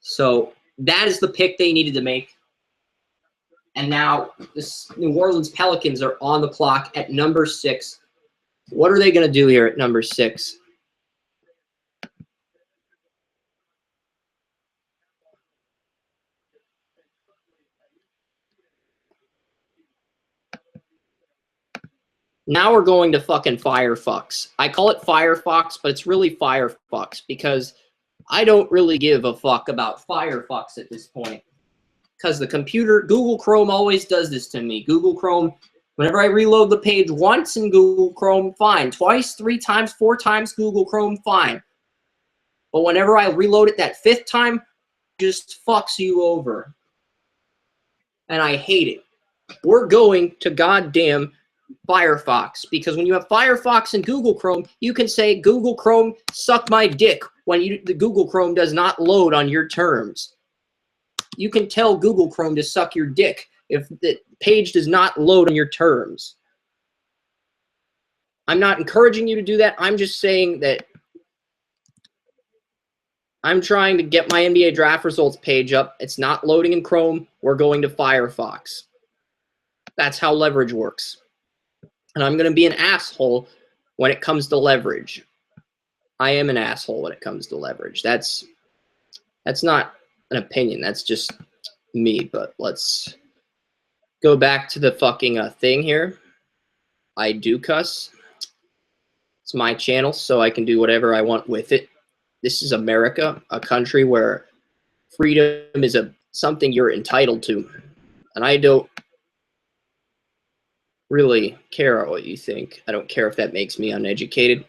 So that is the pick they needed to make. And now the New Orleans Pelicans are on the clock at number 6. What are they going to do here at number 6? Now we're going to fucking Firefox. I call it Firefox, but it's really Firefox because I don't really give a fuck about Firefox at this point. Because the computer, Google Chrome always does this to me. Google Chrome, whenever I reload the page once in Google Chrome, fine. Twice, 3 times, 4 times, Google Chrome, fine. But whenever I reload it that 5th time, just fucks you over. And I hate it. We're going to goddamn Firefox, because when you have Firefox and Google Chrome, you can say, Google Chrome, suck my dick when the Google Chrome does not load on your terms. You can tell Google Chrome to suck your dick if the page does not load on your terms. I'm not encouraging you to do that. I'm just saying that I'm trying to get my NBA draft results page up. It's not loading in Chrome. We're going to Firefox. That's how leverage works. And I'm going to be an asshole when it comes to leverage. I am an asshole when it comes to leverage. That's not an opinion. That's just me. But let's go back to the fucking thing here. I do cuss. It's my channel, so I can do whatever I want with it. This is America, a country where freedom is something you're entitled to. And I don't really care what you think. I don't care if that makes me uneducated.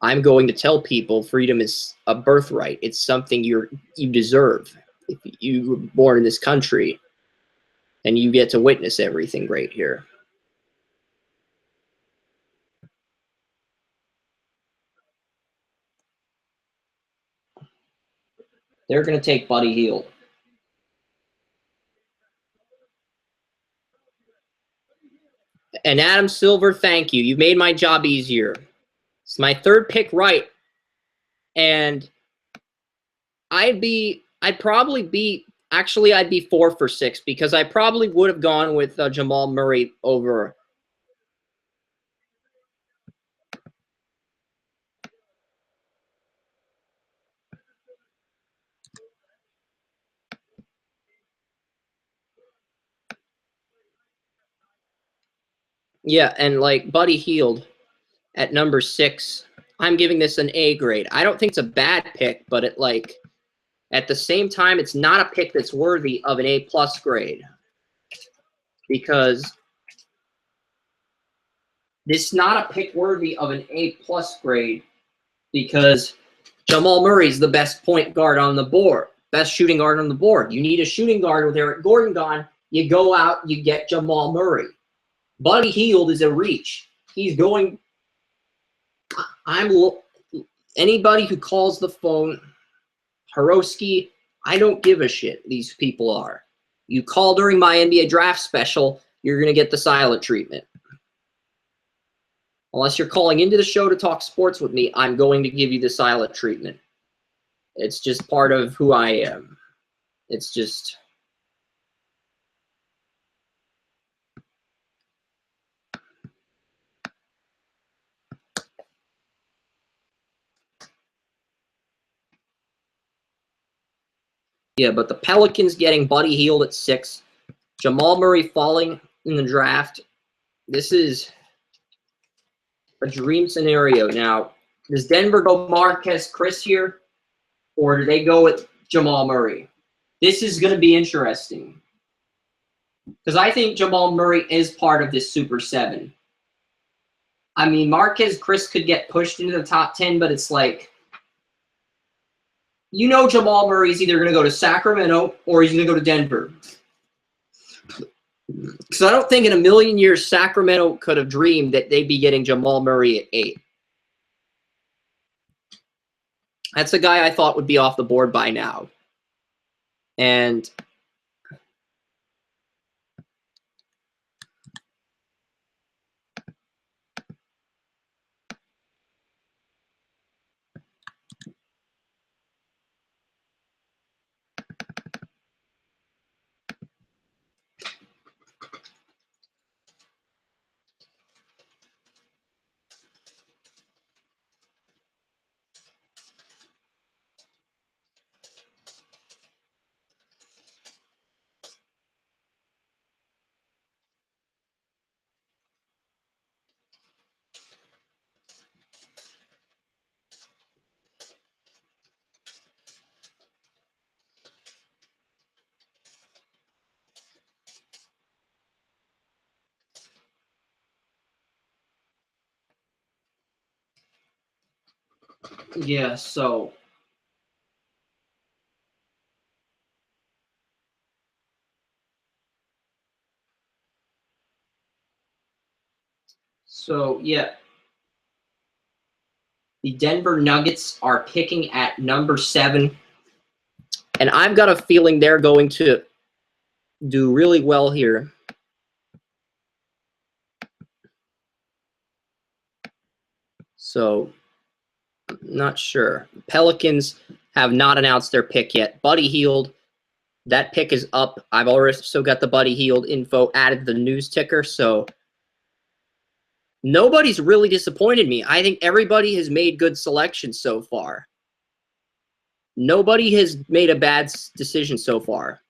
I'm going to tell people freedom is a birthright. It's something you deserve. If you were born in this country, and you get to witness everything great here. They're going to take Buddy Hield. And Adam Silver, thank you. You made my job easier. It's my 3rd pick right. And I'd probably be 4 for 6 because I probably would have gone with Jamal Murray over. Yeah, and like Buddy Hield at number 6, I'm giving this an A grade. I don't think it's a bad pick, but at the same time, it's not a pick that's worthy of an A+ grade. Because this is not a pick worthy of an A+ grade because Jamal Murray's the best point guard on the board, best shooting guard on the board. You need a shooting guard with Eric Gordon gone. You go out, you get Jamal Murray. Buddy Hield is a reach. He's going. Anybody who calls the phone, Hiroski, I don't give a shit. These people are. You call during my NBA draft special, you're going to get the silent treatment. Unless you're calling into the show to talk sports with me, I'm going to give you the silent treatment. It's just part of who I am. It's just... Yeah, but the Pelicans getting Buddy Hield at 6. Jamal Murray falling in the draft. This is a dream scenario. Now, does Denver go Marquez Chris here? Or do they go with Jamal Murray. This is going to be interesting. Because I think Jamal Murray is part of this Super 7. I mean, Marquez Chris could get pushed into the top 10, but it's like, you know, Jamal Murray's either going to go to Sacramento or he's going to go to Denver. Because I don't think in a million years Sacramento could have dreamed that they'd be getting Jamal Murray at 8. That's a guy I thought would be off the board by now. And yeah, so yeah. The Denver Nuggets are picking at number 7. And I've got a feeling they're going to do really well here. So, not sure. Pelicans have not announced their pick yet. Buddy Hield, that pick is up. I've also got the Buddy Hield info added to the news ticker. So, nobody's really disappointed me. I think everybody has made good selections so far. Nobody has made a bad decision so far.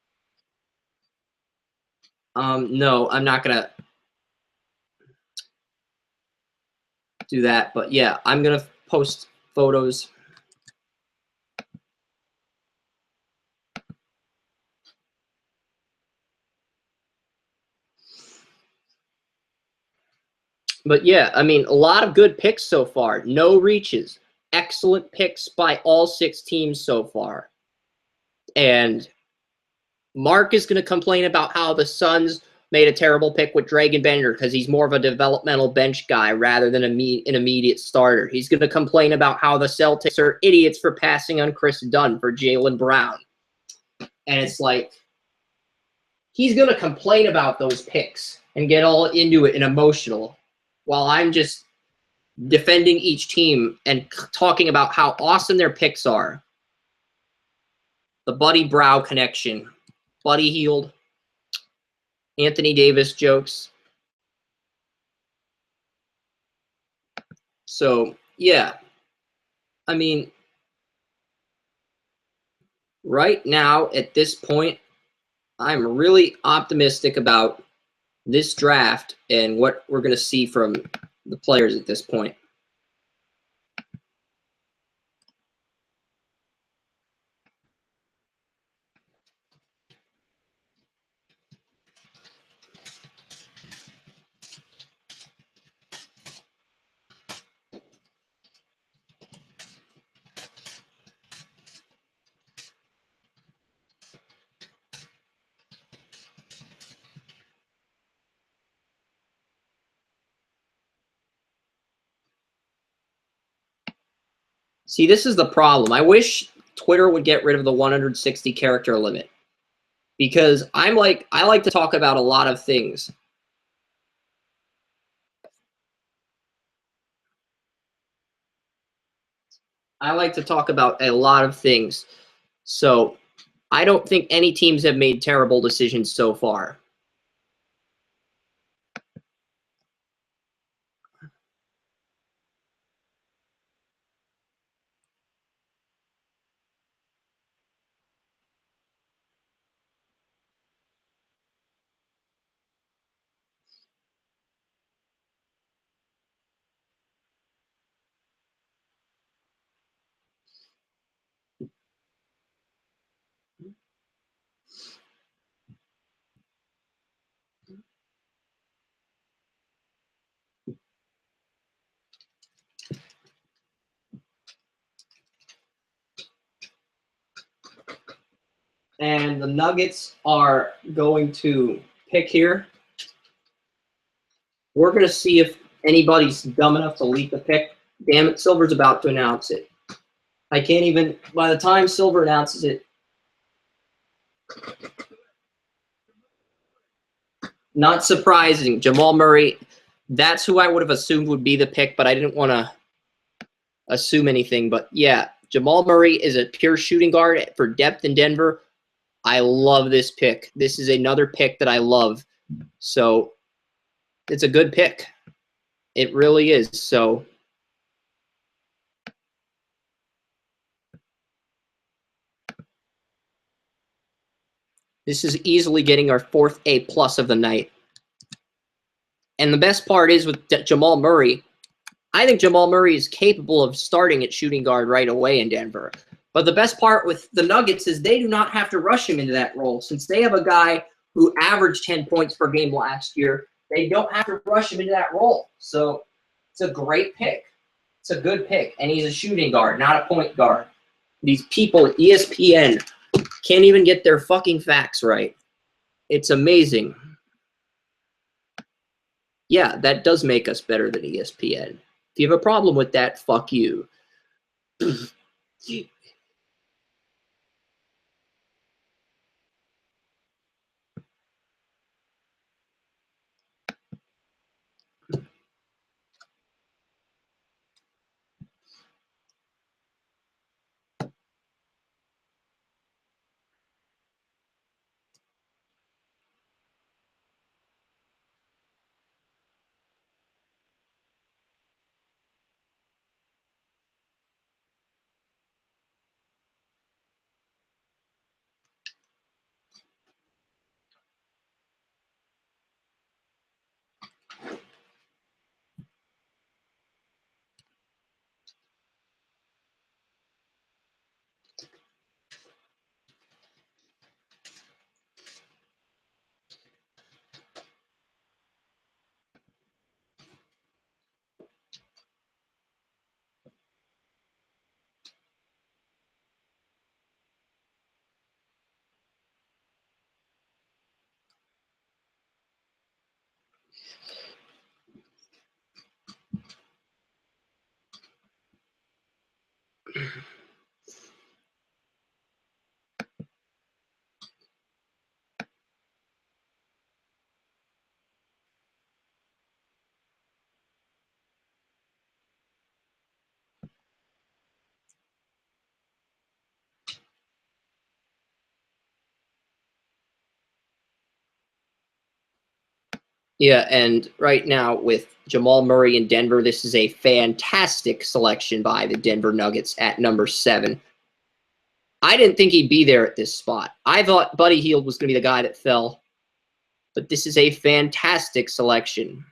No, I'm not going to do that. But yeah, I'm going to post photos. But yeah, I mean, a lot of good picks so far. No reaches. Excellent picks by all 6 teams so far. And Mark is going to complain about how the Suns made a terrible pick with Dragan Bender because he's more of a developmental bench guy rather than an immediate starter. He's going to complain about how the Celtics are idiots for passing on Chris Dunn for Jaylen Brown. And it's like, he's going to complain about those picks and get all into it and emotional while I'm just defending each team and talking about how awesome their picks are. The Buddy Brow connection. Buddy Hield. Anthony Davis jokes. So, yeah. I mean, right now, at this point, I'm really optimistic about this draft and what we're going to see from the players at this point. See, this is the problem. I wish Twitter would get rid of the 160 character limit because I like to talk about a lot of things. I like to talk about a lot of things. So I don't think any teams have made terrible decisions so far. And the Nuggets are going to pick here. We're going to see if anybody's dumb enough to leak the pick. Damn it, Silver's about to announce it. I can't even, by the time Silver announces it, not surprising. Jamal Murray, that's who I would have assumed would be the pick, but I didn't want to assume anything. But yeah, Jamal Murray is a pure shooting guard for depth in Denver. I love this pick. This is another pick that I love. So it's a good pick. It really is. So this is easily getting our 4th A+ of the night. And the best part is with Jamal Murray, I think Jamal Murray is capable of starting at shooting guard right away in Denver. But the best part with the Nuggets is they do not have to rush him into that role. Since they have a guy who averaged 10 points per game last year, they don't have to rush him into that role. So it's a great pick. It's a good pick. And he's a shooting guard, not a point guard. These people at ESPN can't even get their fucking facts right. It's amazing. Yeah, that does make us better than ESPN. If you have a problem with that, fuck you. Yeah, and right now with Jamal Murray in Denver, this is a fantastic selection by the Denver Nuggets at number 7. I didn't think he'd be there at this spot. I thought Buddy Hield was going to be the guy that fell, but this is a fantastic selection.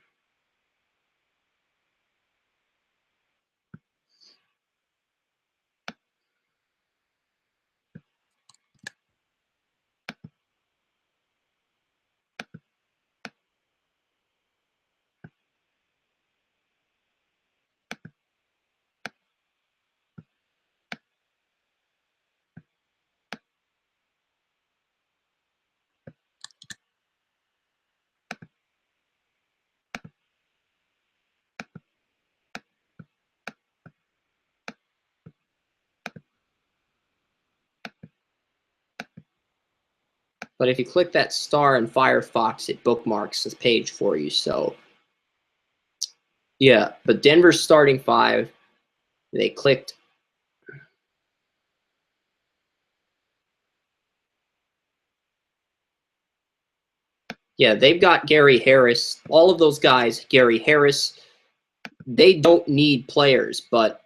But if you click that star in Firefox, it bookmarks the page for you. So, yeah, but Denver's starting 5. They clicked. Yeah, they've got Gary Harris. All of those guys, Gary Harris, they don't need players, but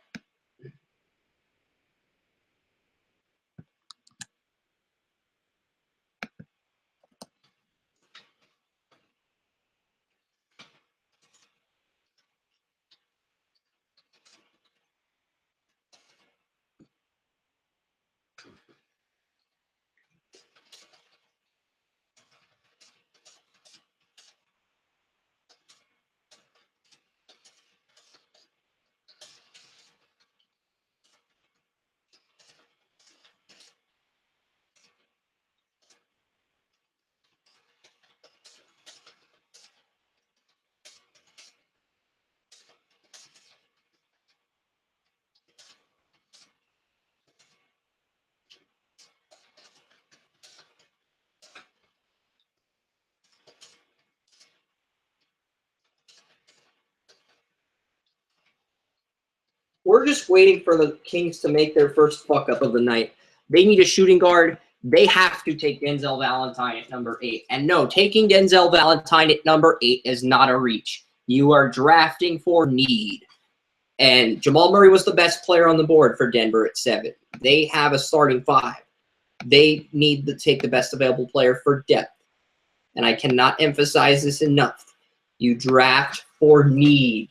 We're just waiting for the Kings to make their first fuck up of the night. They need a shooting guard. They have to take Denzel Valentine at number 8. And no, taking Denzel Valentine at number 8 is not a reach. You are drafting for need. And Jamal Murray was the best player on the board for Denver at 7. They have a starting 5. They need to take the best available player for depth. And I cannot emphasize this enough. You draft for need.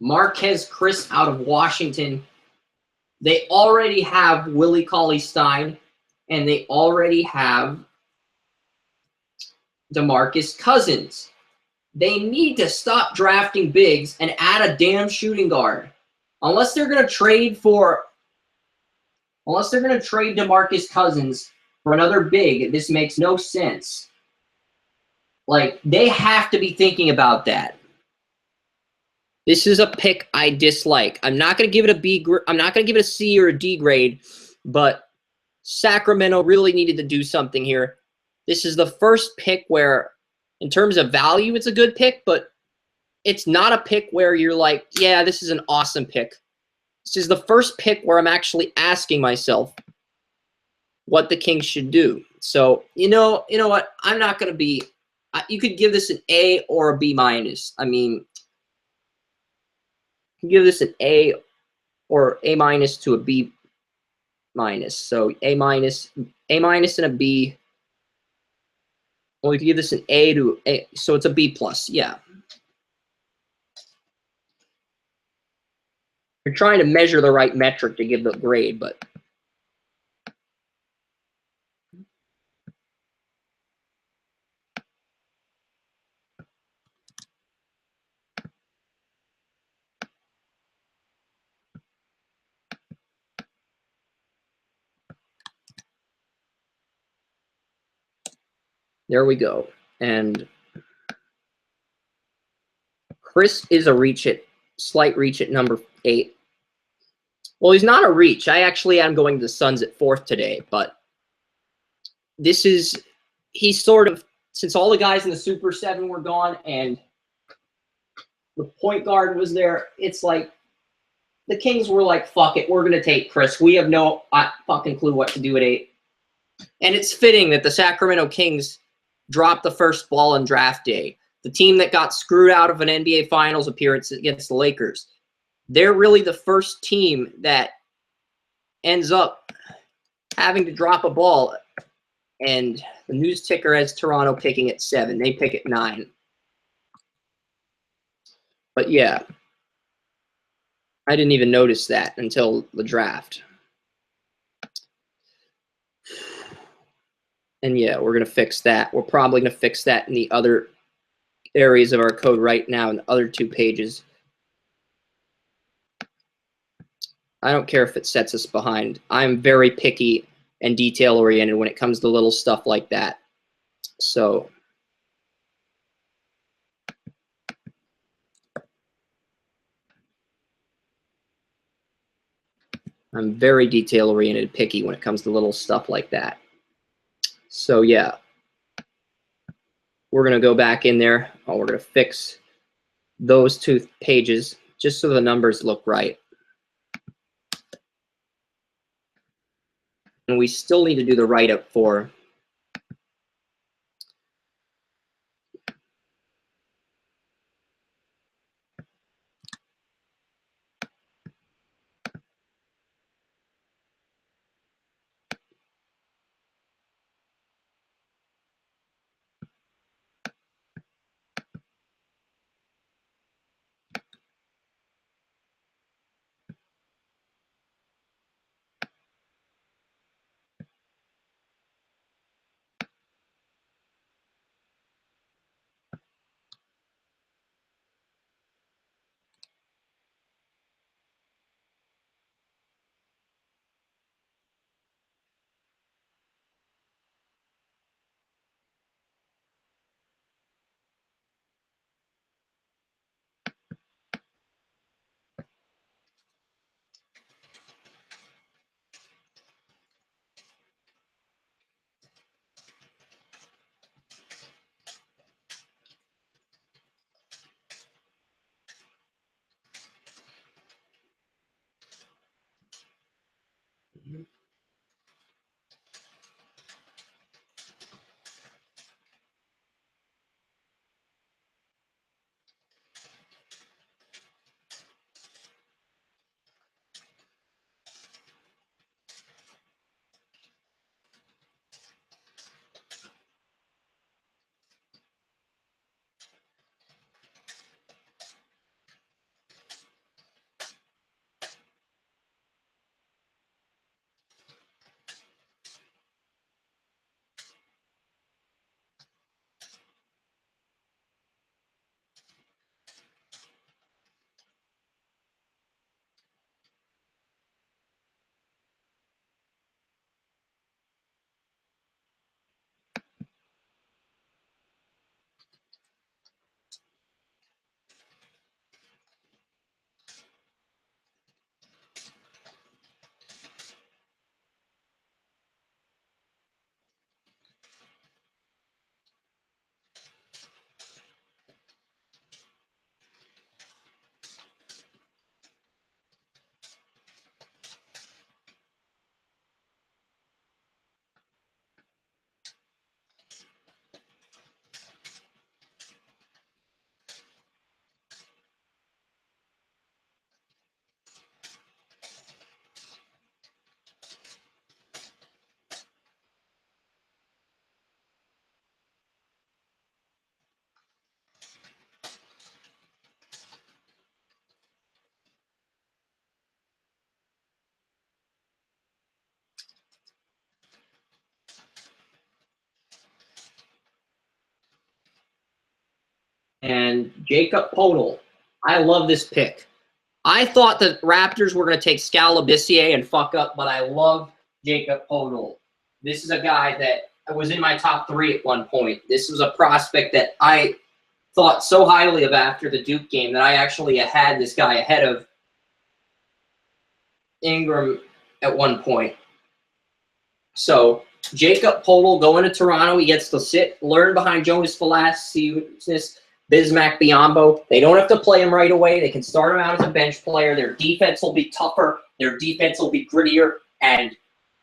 Marquez Chris out of Washington. They already have Willie Cauley-Stein, and they already have DeMarcus Cousins. They need to stop drafting bigs and add a damn shooting guard. Unless they're going to trade DeMarcus Cousins for another big, this makes no sense. Like, they have to be thinking about that. This is a pick I dislike. I'm not going to give it a B. I'm not going to give it a C or a D grade, but Sacramento really needed to do something here. This is the first pick where, in terms of value, it's a good pick, but it's not a pick where you're like, yeah, this is an awesome pick. This is the first pick where I'm actually asking myself what the Kings should do. So, you know what? I'm not going to be – you could give this an A or a B minus. I mean – give this an A or A minus to a B minus. So A minus and a B. Well, we could give this an A to A, so it's a B plus. Yeah. You're trying to measure the right metric to give the grade, but there we go. And Chris is a slight reach at number 8. Well, he's not a reach. I actually am going to the Suns at 4th today, but he's sort of, since all the guys in the Super 7 were gone and the point guard was there, it's like the Kings were like, fuck it, we're going to take Chris. We have no fucking clue what to do at 8. And it's fitting that the Sacramento Kings dropped the first ball on draft day. The team that got screwed out of an NBA Finals appearance against the Lakers. They're really the first team that ends up having to drop a ball. And the news ticker has Toronto picking at 7. They pick at 9. But yeah, I didn't even notice that until the draft. And yeah, we're going to fix that. We're probably going to fix that in the other areas of our code right now in the other 2 pages. I don't care if it sets us behind. I'm very picky and detail-oriented when it comes to little stuff like that. So I'm very detail-oriented, picky when it comes to little stuff like that. So yeah, we're going to go back in there. We're going to fix those 2 pages just so the numbers look right. And we still need to do the write-up for and Jacob Podol. I love this pick. I thought the Raptors were going to take Skal Labissiere and fuck up, but I love Jacob Podol. This is a guy that was in my top 3 at one point. This was a prospect that I thought so highly of after the Duke game that I actually had this guy ahead of Ingram at one point. So Jacob Podol going to Toronto. He gets to sit, learn behind Jonas Valanciunas, Bismack Biyombo. They don't have to play him right away. They can start him out as a bench player. Their defense will be tougher. Their defense will be grittier. And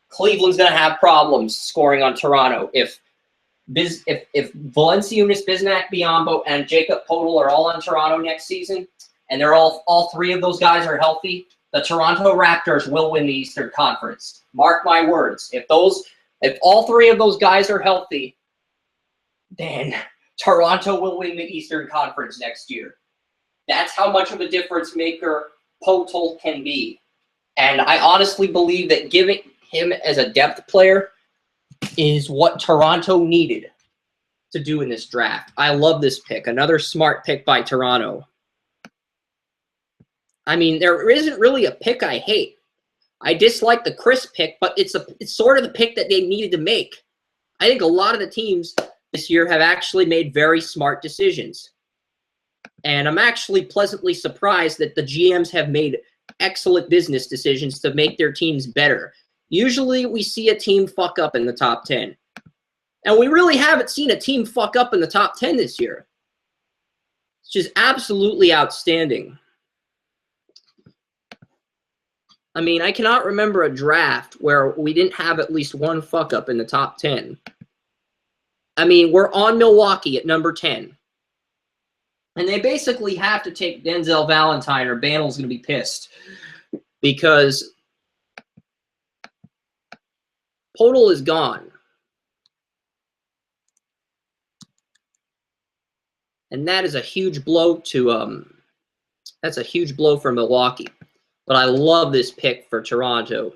Cleveland's going to have problems scoring on Toronto. If Valanciunas, Bismack Biyombo, and Jacob Podol are all on Toronto next season, and they're all 3 of those guys are healthy, the Toronto Raptors will win the Eastern Conference. Mark my words. If all 3 of those guys are healthy, then Toronto will win the Eastern Conference next year. That's how much of a difference maker Podol can be. And I honestly believe that giving him as a depth player is what Toronto needed to do in this draft. I love this pick. Another smart pick by Toronto. I mean, there isn't really a pick I hate. I dislike the Chris pick, but it's sort of the pick that they needed to make. I think a lot of the teams this year have actually made very smart decisions. And I'm actually pleasantly surprised that the GMs have made excellent business decisions to make their teams better. Usually we see a team fuck up in the top 10. And we really haven't seen a team fuck up in the top 10 this year. It's just absolutely outstanding. I mean, I cannot remember a draft where we didn't have at least one fuck up in the top 10. I mean, we're on Milwaukee at number 10. And they basically have to take Denzel Valentine or Bandel's going to be pissed. Because Podol is gone. And that is a huge blow to that's a huge blow for Milwaukee. But I love this pick for Toronto.